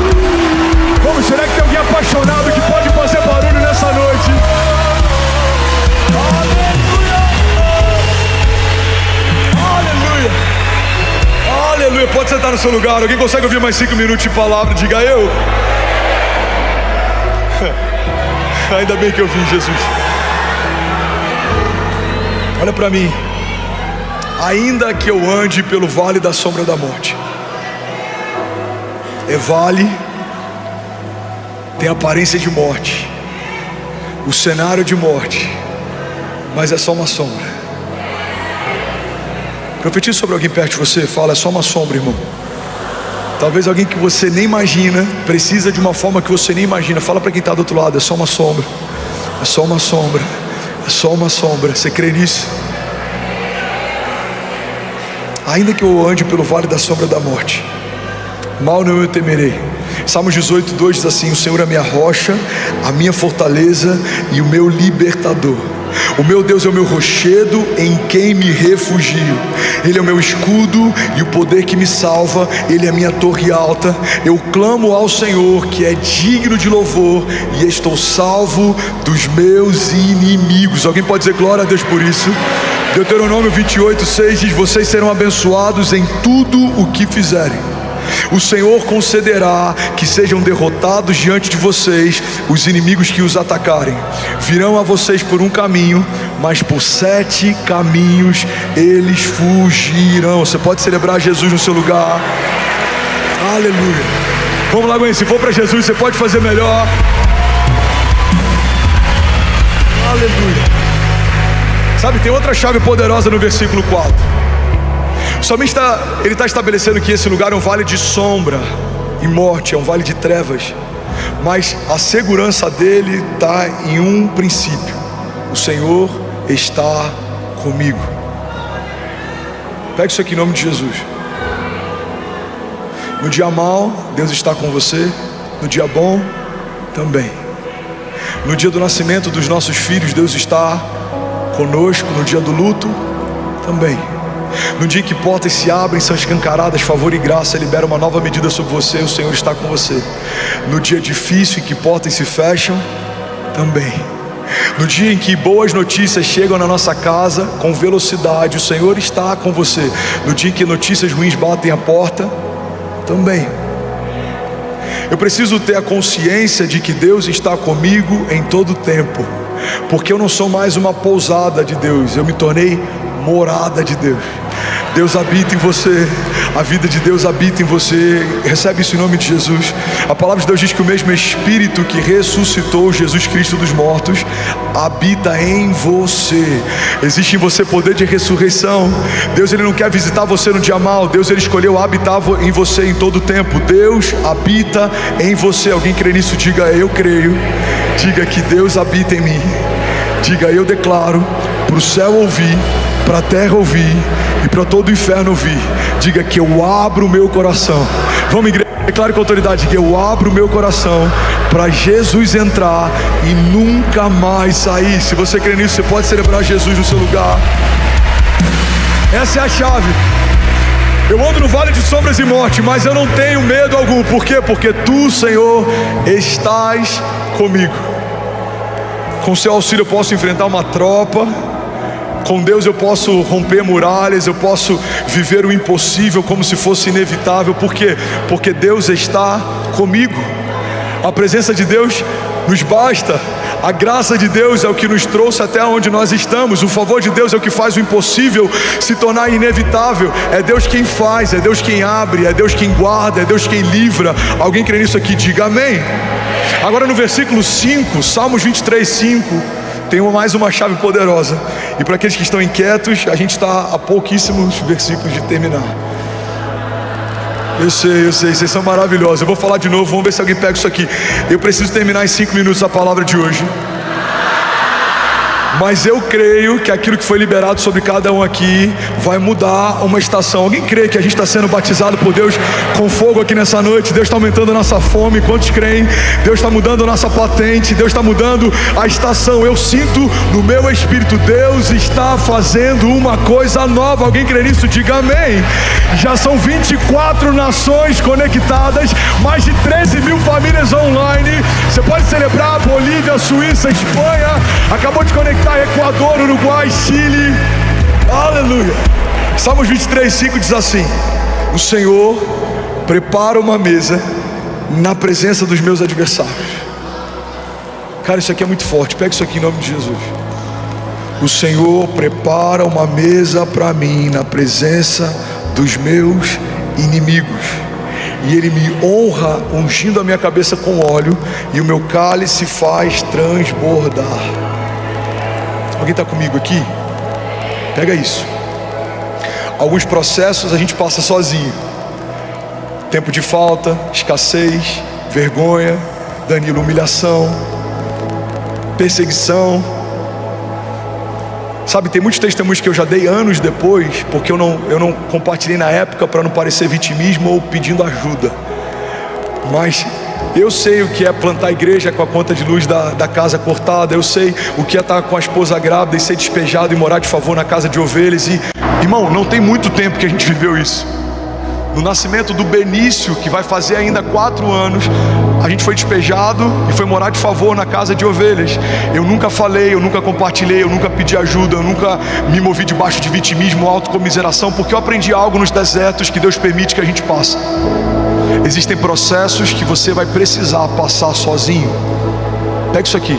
Vamos, será que tem alguém apaixonado que pode fazer barulho nessa noite? Aleluia. Aleluia. Aleluia. Pode sentar no seu lugar. Alguém consegue ouvir mais 5 minutos de palavra? Diga eu. Ainda bem que eu vim, Jesus. Olha para mim. Ainda que eu ande pelo vale da sombra da morte. É vale, tem aparência de morte, o cenário de morte, mas é só uma sombra. Profetiza sobre alguém perto de você. Fala, é só uma sombra, irmão. Talvez alguém que você nem imagina precisa de uma forma que você nem imagina. Fala para quem está do outro lado, é só uma sombra. É só uma sombra. É só uma sombra. Você crê nisso? Ainda que eu ande pelo vale da sombra da morte, mal não eu temerei. Salmos 18:2 diz assim: o Senhor é a minha rocha, a minha fortaleza e o meu libertador. O meu Deus é o meu rochedo em quem me refugio. Ele é o meu escudo e o poder que me salva. Ele é a minha torre alta. Eu clamo ao Senhor, que é digno de louvor, e estou salvo dos meus inimigos. Alguém pode dizer glória a Deus por isso? Deuteronômio 28:6 diz: vocês serão abençoados em tudo o que fizerem. O Senhor concederá que sejam derrotados diante de vocês os inimigos que os atacarem. Virão a vocês por um caminho, mas por 7 caminhos eles fugirão. Você pode celebrar Jesus no seu lugar. Aleluia. Vamos lá, Gwen, se for para Jesus você pode fazer melhor. Aleluia. Sabe, tem outra chave poderosa no versículo 4. Somente ele está estabelecendo que esse lugar é um vale de sombra e morte, é um vale de trevas. Mas a segurança dele está em um princípio: o Senhor está comigo. Pega isso aqui em nome de Jesus. No dia mau, Deus está com você. No dia bom, também. No dia do nascimento dos nossos filhos, Deus está conosco. No dia do luto, também. No dia que portas se abrem, são escancaradas, favor e graça libera uma nova medida sobre você, o Senhor está com você. No dia difícil em que portas se fecham, também. No dia em que boas notícias chegam na nossa casa com velocidade, o Senhor está com você. No dia em que notícias ruins batem a porta, também. Eu preciso ter a consciência de que Deus está comigo em todo o tempo, porque eu não sou mais uma pousada de Deus, eu me tornei morada de Deus. Deus habita em você, a vida de Deus habita em você. Recebe isso em nome de Jesus. A palavra de Deus diz que o mesmo Espírito que ressuscitou Jesus Cristo dos mortos habita em você. Existe em você poder de ressurreição. Deus, ele não quer visitar você no dia mau. Deus, ele escolheu habitar em você em todo o tempo. Deus habita em você. Alguém crê nisso? Diga, eu creio. Diga que Deus habita em mim. Diga, eu declaro para o céu ouvir, para a terra ouvir e para todo o inferno ouvir. Diga que eu abro o meu coração. Vamos, igreja, declare com autoridade que eu abro o meu coração para Jesus entrar e nunca mais sair. Se você crê nisso, você pode celebrar Jesus no seu lugar. Essa é a chave. Eu ando no vale de sombras e morte, mas eu não tenho medo algum. Por quê? Porque tu, Senhor, estás comigo. Com seu auxílio eu posso enfrentar uma tropa. Com Deus eu posso romper muralhas, eu posso viver o impossível como se fosse inevitável. Por quê? Porque Deus está comigo. A presença de Deus nos basta. A graça de Deus é o que nos trouxe até onde nós estamos. O favor de Deus é o que faz o impossível se tornar inevitável. É Deus quem faz, é Deus quem abre, é Deus quem guarda, é Deus quem livra. Alguém crê nisso aqui? Diga amém. Agora no versículo 5, Salmos 23:5, tem mais uma chave poderosa. E para aqueles que estão inquietos, a gente está a pouquíssimos versículos de terminar. Eu sei, vocês são maravilhosos. Eu vou falar de novo, vamos ver se alguém pega isso aqui. Eu preciso terminar em 5 minutos a palavra de hoje. Mas eu creio que aquilo que foi liberado sobre cada um aqui vai mudar uma estação. Alguém crê que a gente está sendo batizado por Deus com fogo aqui nessa noite? Deus está aumentando a nossa fome. Quantos creem? Deus está mudando a nossa patente. Deus está mudando a estação. Eu sinto no meu espírito, Deus está fazendo uma coisa nova. Alguém crê nisso? Diga amém. Já são 24 nações conectadas, mais de 13 mil famílias online. Você pode celebrar Bolívia, Suíça, Espanha, acabou de conectar Equador, Uruguai, Chile. Aleluia. Salmos 23:5 diz assim: o Senhor prepara uma mesa na presença dos meus adversários. Cara, isso aqui é muito forte. Pega isso aqui em nome de Jesus. O Senhor prepara uma mesa para mim na presença dos meus inimigos, e Ele me honra ungindo a minha cabeça com óleo, e o meu cálice faz transbordar. Alguém está comigo aqui? Pega isso. Alguns processos a gente passa sozinho. Tempo de falta, escassez, vergonha, Danilo, humilhação, perseguição. Sabe, tem muitos testemunhos que eu já dei anos depois, porque eu não compartilhei na época para não parecer vitimismo ou pedindo ajuda. Mas eu sei o que é plantar igreja com a conta de luz da casa cortada. Eu sei o que é estar com a esposa grávida e ser despejado e morar de favor na casa de ovelhas. E, irmão, não tem muito tempo que a gente viveu isso. No nascimento do Benício, que vai fazer ainda 4 anos, a gente foi despejado e foi morar de favor na casa de ovelhas. Eu nunca falei, eu nunca compartilhei, eu nunca pedi ajuda, eu nunca me movi debaixo de vitimismo ou autocomiseração, porque eu aprendi algo nos desertos que Deus permite que a gente passe. Existem processos que você vai precisar passar sozinho. Pega isso aqui.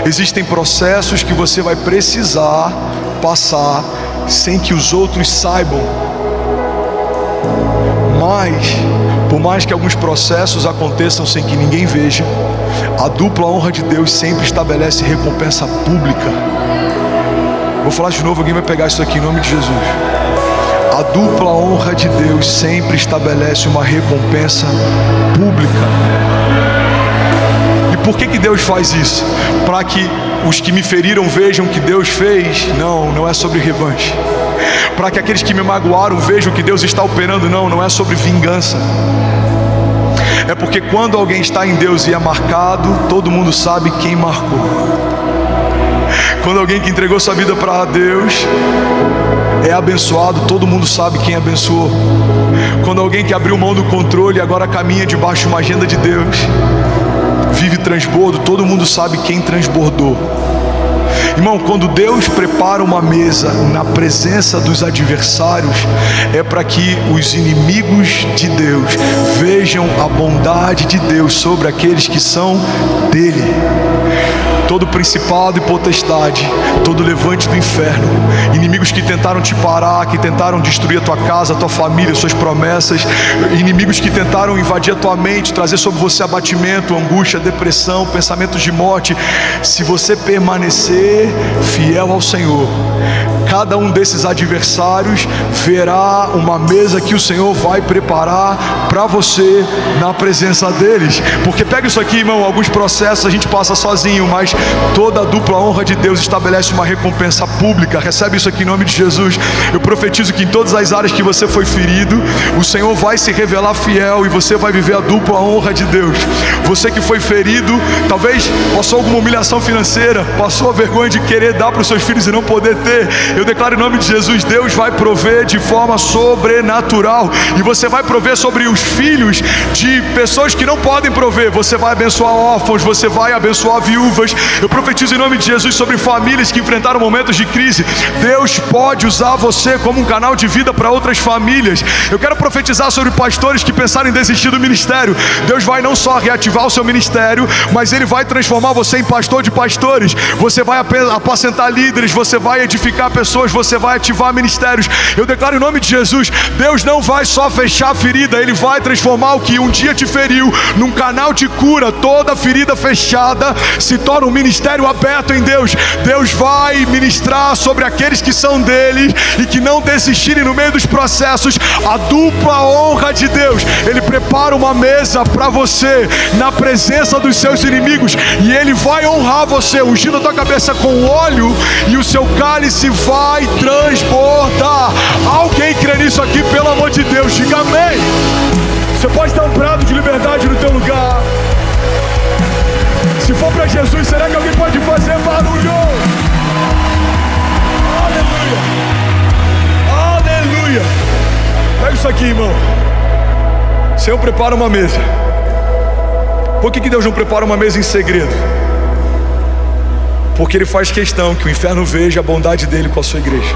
Existem processos que você vai precisar passar sem que os outros saibam. Mas, por mais que alguns processos aconteçam sem que ninguém veja, a dupla honra de Deus sempre estabelece recompensa pública. Vou falar de novo, alguém vai pegar isso aqui em nome de Jesus. A dupla honra de Deus sempre estabelece uma recompensa pública. E por que Deus faz isso? Para que os que me feriram vejam o que Deus fez? Não é sobre revanche. Para que aqueles que me magoaram vejam que Deus está operando? Não é sobre vingança. É porque quando alguém está em Deus e é marcado, todo mundo sabe quem marcou. Quando alguém que entregou sua vida para Deus é abençoado, todo mundo sabe quem abençoou. Quando alguém que abriu mão do controle e agora caminha debaixo de uma agenda de Deus, vive transbordo, todo mundo sabe quem transbordou. Irmão, quando Deus prepara uma mesa na presença dos adversários, é para que os inimigos de Deus vejam a bondade de Deus sobre aqueles que são dele. Todo principado e potestade, todo levante do inferno, inimigos que tentaram te parar, que tentaram destruir a tua casa, a tua família, suas promessas, inimigos que tentaram invadir a tua mente, trazer sobre você abatimento, angústia, depressão, pensamentos de morte. Se você permanecer fiel ao Senhor, cada um desses adversários verá uma mesa que o Senhor vai preparar para você na presença deles. Porque pega isso aqui, irmão, alguns processos a gente passa sozinho, mas toda a dupla honra de Deus estabelece uma recompensa pública. Recebe isso aqui em nome de Jesus. Eu profetizo que em todas as áreas que você foi ferido, o Senhor vai se revelar fiel e você vai viver a dupla honra de Deus. Você que foi ferido, talvez passou alguma humilhação financeira, passou a vergonha de querer dar para os seus filhos e não poder ter. Eu declaro em nome de Jesus, Deus vai prover de forma sobrenatural, e você vai prover sobre os filhos de pessoas que não podem prover. Você vai abençoar órfãos, você vai abençoar viúvas. Eu profetizo em nome de Jesus sobre famílias que enfrentaram momentos de crise. Deus pode usar você como um canal de vida para outras famílias. Eu quero profetizar sobre pastores que pensaram em desistir do ministério. Deus vai não só reativar o seu ministério, mas Ele vai transformar você em pastor de pastores. Você vai apacentar líderes, você vai edificar pessoas pessoas, você vai ativar ministérios. Eu declaro em nome de Jesus, Deus não vai só fechar a ferida, Ele vai transformar o que um dia te feriu num canal de cura. Toda ferida fechada se torna um ministério aberto em Deus. Deus vai ministrar sobre aqueles que são dele e que não desistirem no meio dos processos. A dupla honra de Deus. Ele prepara uma mesa para você na presença dos seus inimigos e Ele vai honrar você, ungindo a tua cabeça com óleo, e o seu cálice vai transbordar. Alguém crê nisso aqui, pelo amor de Deus? Diga amém. Você pode dar um brado de liberdade no teu lugar. Se for para Jesus, será que alguém pode fazer barulho? Aleluia. Aleluia. Pega isso aqui, irmão. Senhor, prepara uma mesa. Por que Deus não prepara uma mesa em segredo? Porque Ele faz questão que o inferno veja a bondade dEle com a sua igreja.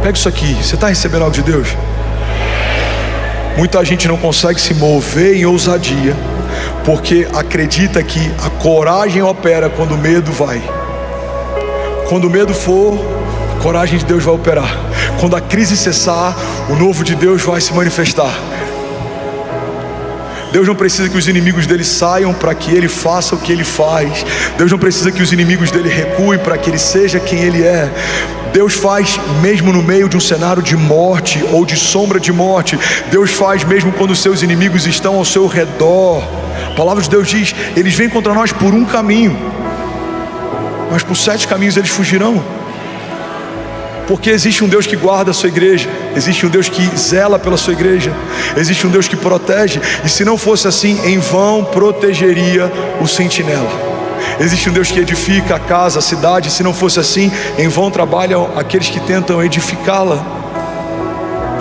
Pega isso aqui. Você está recebendo algo de Deus? Muita gente não consegue se mover em ousadia porque acredita que a coragem opera quando o medo vai. Quando o medo for, a coragem de Deus vai operar. Quando a crise cessar, o novo de Deus vai se manifestar. Deus não precisa que os inimigos dele saiam para que ele faça o que ele faz. Deus não precisa que os inimigos dele recuem para que ele seja quem ele é. Deus faz mesmo no meio de um cenário de morte ou de sombra de morte. Deus faz mesmo quando os seus inimigos estão ao seu redor. A palavra de Deus diz: eles vêm contra nós por um caminho, mas por 7 caminhos eles fugirão. Porque existe um Deus que guarda a sua igreja, existe um Deus que zela pela sua igreja, existe um Deus que protege. E se não fosse assim, em vão protegeria o sentinela. Existe um Deus que edifica a casa, a cidade. Se não fosse assim, em vão trabalham aqueles que tentam edificá-la.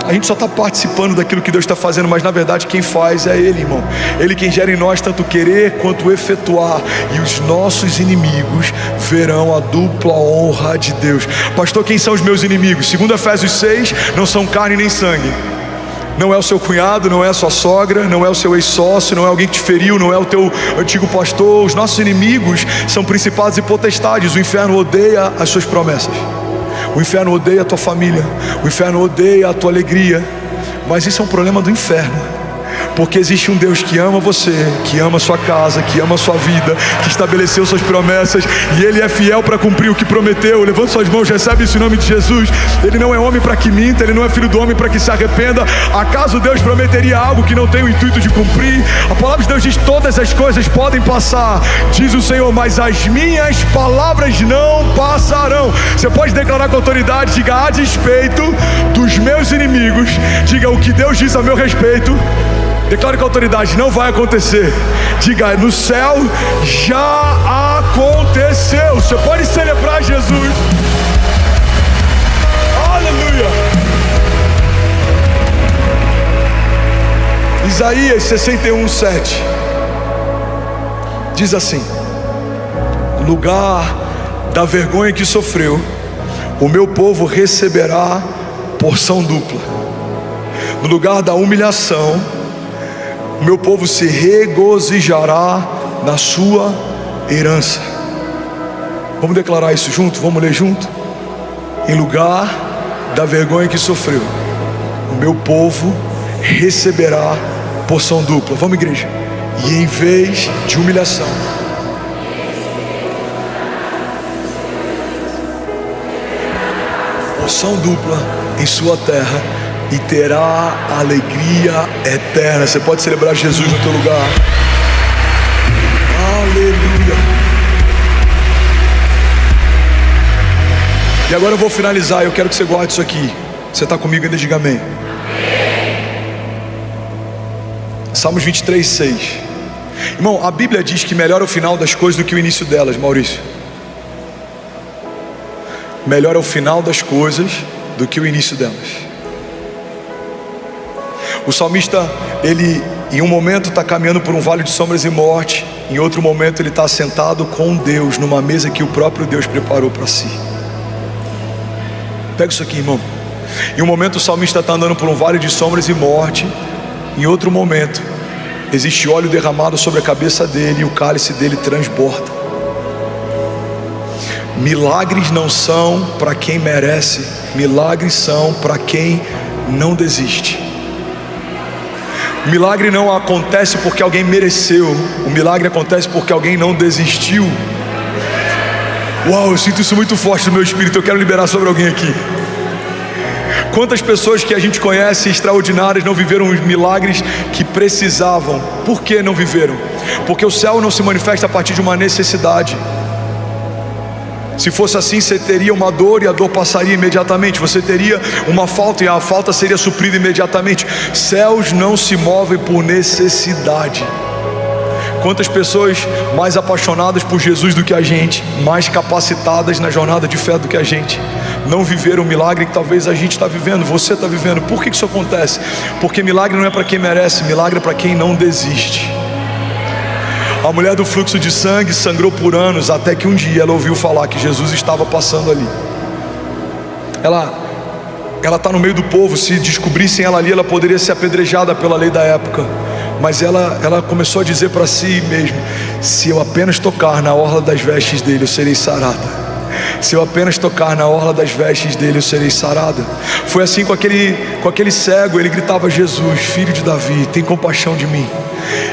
A gente só está participando daquilo que Deus está fazendo, mas na verdade quem faz é Ele, irmão. Ele quem gera em nós tanto querer quanto efetuar. E os nossos inimigos verão a dupla honra de Deus. Pastor, quem são os meus inimigos? Segundo Efésios 6, não são carne nem sangue. Não é o seu cunhado, não é a sua sogra, não é o seu ex-sócio, não é alguém que te feriu, não é o teu antigo pastor. Os nossos inimigos são principados e potestades. O inferno odeia as suas promessas. O inferno odeia a tua família. O inferno odeia a tua alegria. Mas isso é um problema do inferno. Porque existe um Deus que ama você, que ama a sua casa, que ama a sua vida, que estabeleceu suas promessas, e Ele é fiel para cumprir o que prometeu. Levanta suas mãos, recebe isso em nome de Jesus. Ele não é homem para que minta, Ele não é filho do homem para que se arrependa. Acaso Deus prometeria algo que não tem o intuito de cumprir? A palavra de Deus diz: todas as coisas podem passar, diz o Senhor, mas as minhas palavras não passarão. Você pode declarar com autoridade, diga: a despeito dos meus inimigos, diga: o que Deus diz a meu respeito, declare com autoridade, não vai acontecer. Diga: no céu já aconteceu. Você pode celebrar Jesus. Aleluia. Isaías 61:7 diz assim: no lugar da vergonha que sofreu, o meu povo receberá porção dupla. No lugar da humilhação, o meu povo se regozijará na sua herança. Vamos declarar isso junto? Vamos ler junto? Em lugar da vergonha que sofreu, o meu povo receberá porção dupla. Vamos, igreja. E em vez de humilhação, porção dupla em sua terra, e terá alegria eterna. Você pode celebrar Jesus no teu lugar. Aleluia. E agora eu vou finalizar. Eu quero que você guarde isso aqui. Você está comigo ainda? Diga amém. Salmos 23:6. Irmão, a Bíblia diz que melhor é o final das coisas do que o início delas, Maurício. Melhor é o final das coisas do que o início delas. O salmista, ele em um momento está caminhando por um vale de sombras e morte, em outro momento ele está sentado com Deus numa mesa que o próprio Deus preparou para si. Pega isso aqui, irmão. Em um momento o salmista está andando por um vale de sombras e morte, em outro momento existe óleo derramado sobre a cabeça dele e o cálice dele transborda. milagres não são para quem merece, milagres são para quem não desiste. O milagre não acontece porque alguém mereceu, o milagre acontece porque alguém não desistiu. Uau, eu sinto isso muito forte no meu espírito, eu quero liberar sobre alguém aqui. Quantas pessoas que a gente conhece extraordinárias não viveram os milagres que precisavam? Por que não viveram? Porque o céu não se manifesta a partir de uma necessidade. Se fosse assim, você teria uma dor e a dor passaria imediatamente. Você teria uma falta e a falta seria suprida imediatamente. Céus não se movem por necessidade. Quantas pessoas mais apaixonadas por Jesus do que a gente, mais capacitadas na jornada de fé do que a gente, não viveram o milagre que talvez a gente está vivendo, você está vivendo. Por que isso acontece? Porque milagre não é para quem merece, milagre é para quem não desiste. A mulher do fluxo de sangue sangrou por anos, até que um dia ela ouviu falar que Jesus estava passando ali. Ela está no meio do povo. Se descobrissem ela ali, ela poderia ser apedrejada pela lei da época. Mas ela começou a dizer para si mesma: se eu apenas tocar na orla das vestes dele, eu serei sarada. Se eu apenas tocar na orla das vestes dele, eu serei sarada. Foi assim com aquele cego. Ele gritava: Jesus, filho de Davi, tem compaixão de mim.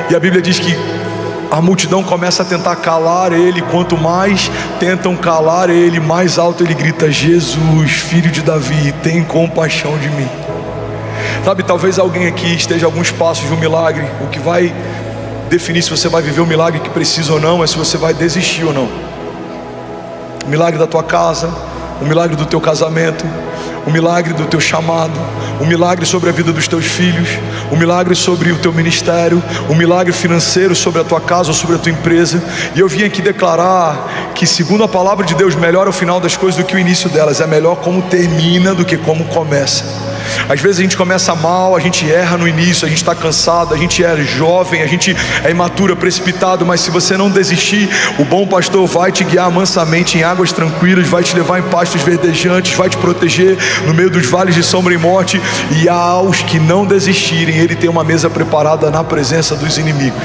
E a Bíblia diz que a multidão começa a tentar calar ele. Quanto mais tentam calar ele, mais alto ele grita: Jesus, filho de Davi, tem compaixão de mim. Sabe, talvez alguém aqui esteja a alguns passos de um milagre. O que vai definir se você vai viver o milagre que precisa ou não é se você vai desistir ou não. O milagre da tua casa, o milagre do teu casamento, o milagre do teu chamado, o milagre sobre a vida dos teus filhos, o milagre sobre o teu ministério, o milagre financeiro sobre a tua casa ou sobre a tua empresa. E eu vim aqui declarar que, segundo a palavra de Deus, melhor é o final das coisas do que o início delas. É melhor como termina do que como começa. Às vezes a gente começa mal, a gente erra no início, a gente está cansado, a gente é jovem, a gente é imaturo, precipitado. Mas se você não desistir, o bom pastor vai te guiar mansamente em águas tranquilas, vai te levar em pastos verdejantes, vai te proteger no meio dos vales de sombra e morte. E aos que não desistirem, Ele tem uma mesa preparada na presença dos inimigos.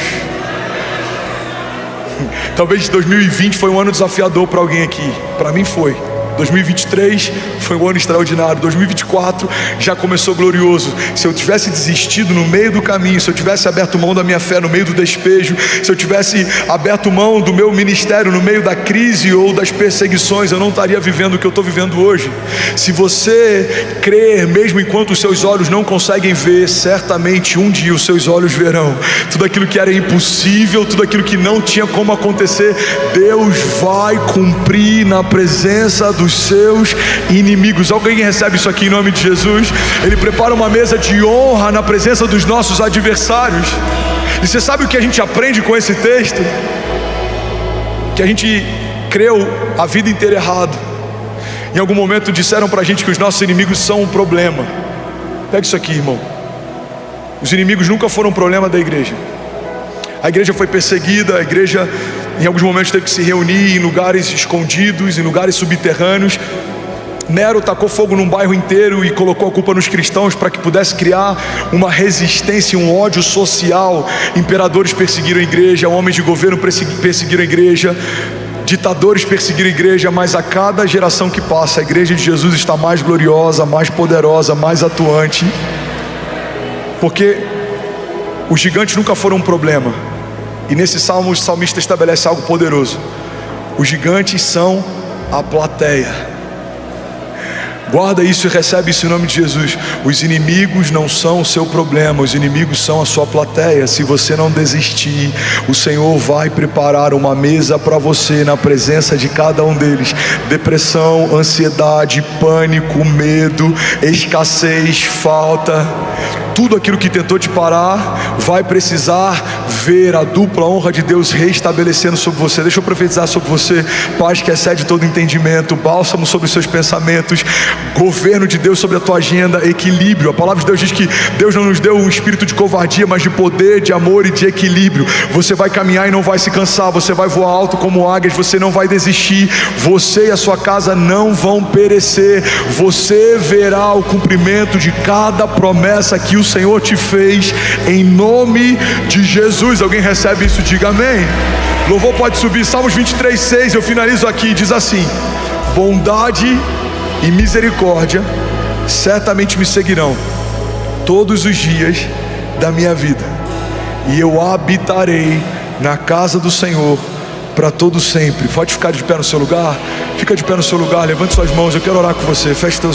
Talvez 2020 foi um ano desafiador para alguém aqui. Para mim foi. 2023 foi um ano extraordinário. 2024 já começou glorioso. Se eu tivesse desistido no meio do caminho, se eu tivesse aberto mão da minha fé no meio do despejo, se eu tivesse aberto mão do meu ministério no meio da crise ou das perseguições, eu não estaria vivendo o que eu estou vivendo hoje. Se você crer, mesmo enquanto os seus olhos não conseguem ver, certamente um dia os seus olhos verão. Tudo aquilo que era impossível, tudo aquilo que não tinha como acontecer, Deus vai cumprir na presença dos seus inimigos. Alguém recebe isso aqui em nome de Jesus? Ele prepara uma mesa de honra na presença dos nossos adversários. E você sabe o que a gente aprende com esse texto? Que a gente creu a vida inteira errado. Em algum momento disseram pra gente que os nossos inimigos são um problema. Pega isso aqui, irmão. Os inimigos nunca foram um problema da igreja. A igreja foi perseguida, a igreja em alguns momentos teve que se reunir em lugares escondidos, em lugares subterrâneos. Nero tacou fogo num bairro inteiro e colocou a culpa nos cristãos para que pudesse criar uma resistência, um ódio social. Imperadores perseguiram a igreja, homens de governo perseguiram a igreja, ditadores perseguiram a igreja. Mas a cada geração que passa, a igreja de Jesus está mais gloriosa, mais poderosa, mais atuante, porque os gigantes nunca foram um problema. E nesse salmo o salmista estabelece algo poderoso: os gigantes são a plateia. Guarda isso e recebe isso em nome de Jesus. Os inimigos não são o seu problema, os inimigos são a sua plateia. Se você não desistir, o Senhor vai preparar uma mesa para você na presença de cada um deles. Depressão, ansiedade, pânico, medo, escassez, falta, tudo aquilo que tentou te parar, vai precisar ver a dupla honra de Deus restabelecendo sobre você. Deixa eu profetizar sobre você: paz que excede todo entendimento, bálsamo sobre os seus pensamentos, governo de Deus sobre a tua agenda, equilíbrio. A palavra de Deus diz que Deus não nos deu um espírito de covardia, mas de poder, de amor e de equilíbrio. Você vai caminhar e não vai se cansar, você vai voar alto como águias, você não vai desistir, você e a sua casa não vão perecer, você verá o cumprimento de cada promessa que o Senhor te fez, em nome de Jesus. Alguém recebe isso? Diga amém. Louvor pode subir. Salmos 23:6, eu finalizo aqui, diz assim: bondade e misericórdia certamente me seguirão todos os dias da minha vida, e eu habitarei na casa do Senhor para todo sempre. Pode ficar de pé no seu lugar, fica de pé no seu lugar, levante suas mãos, eu quero orar com você, feche teus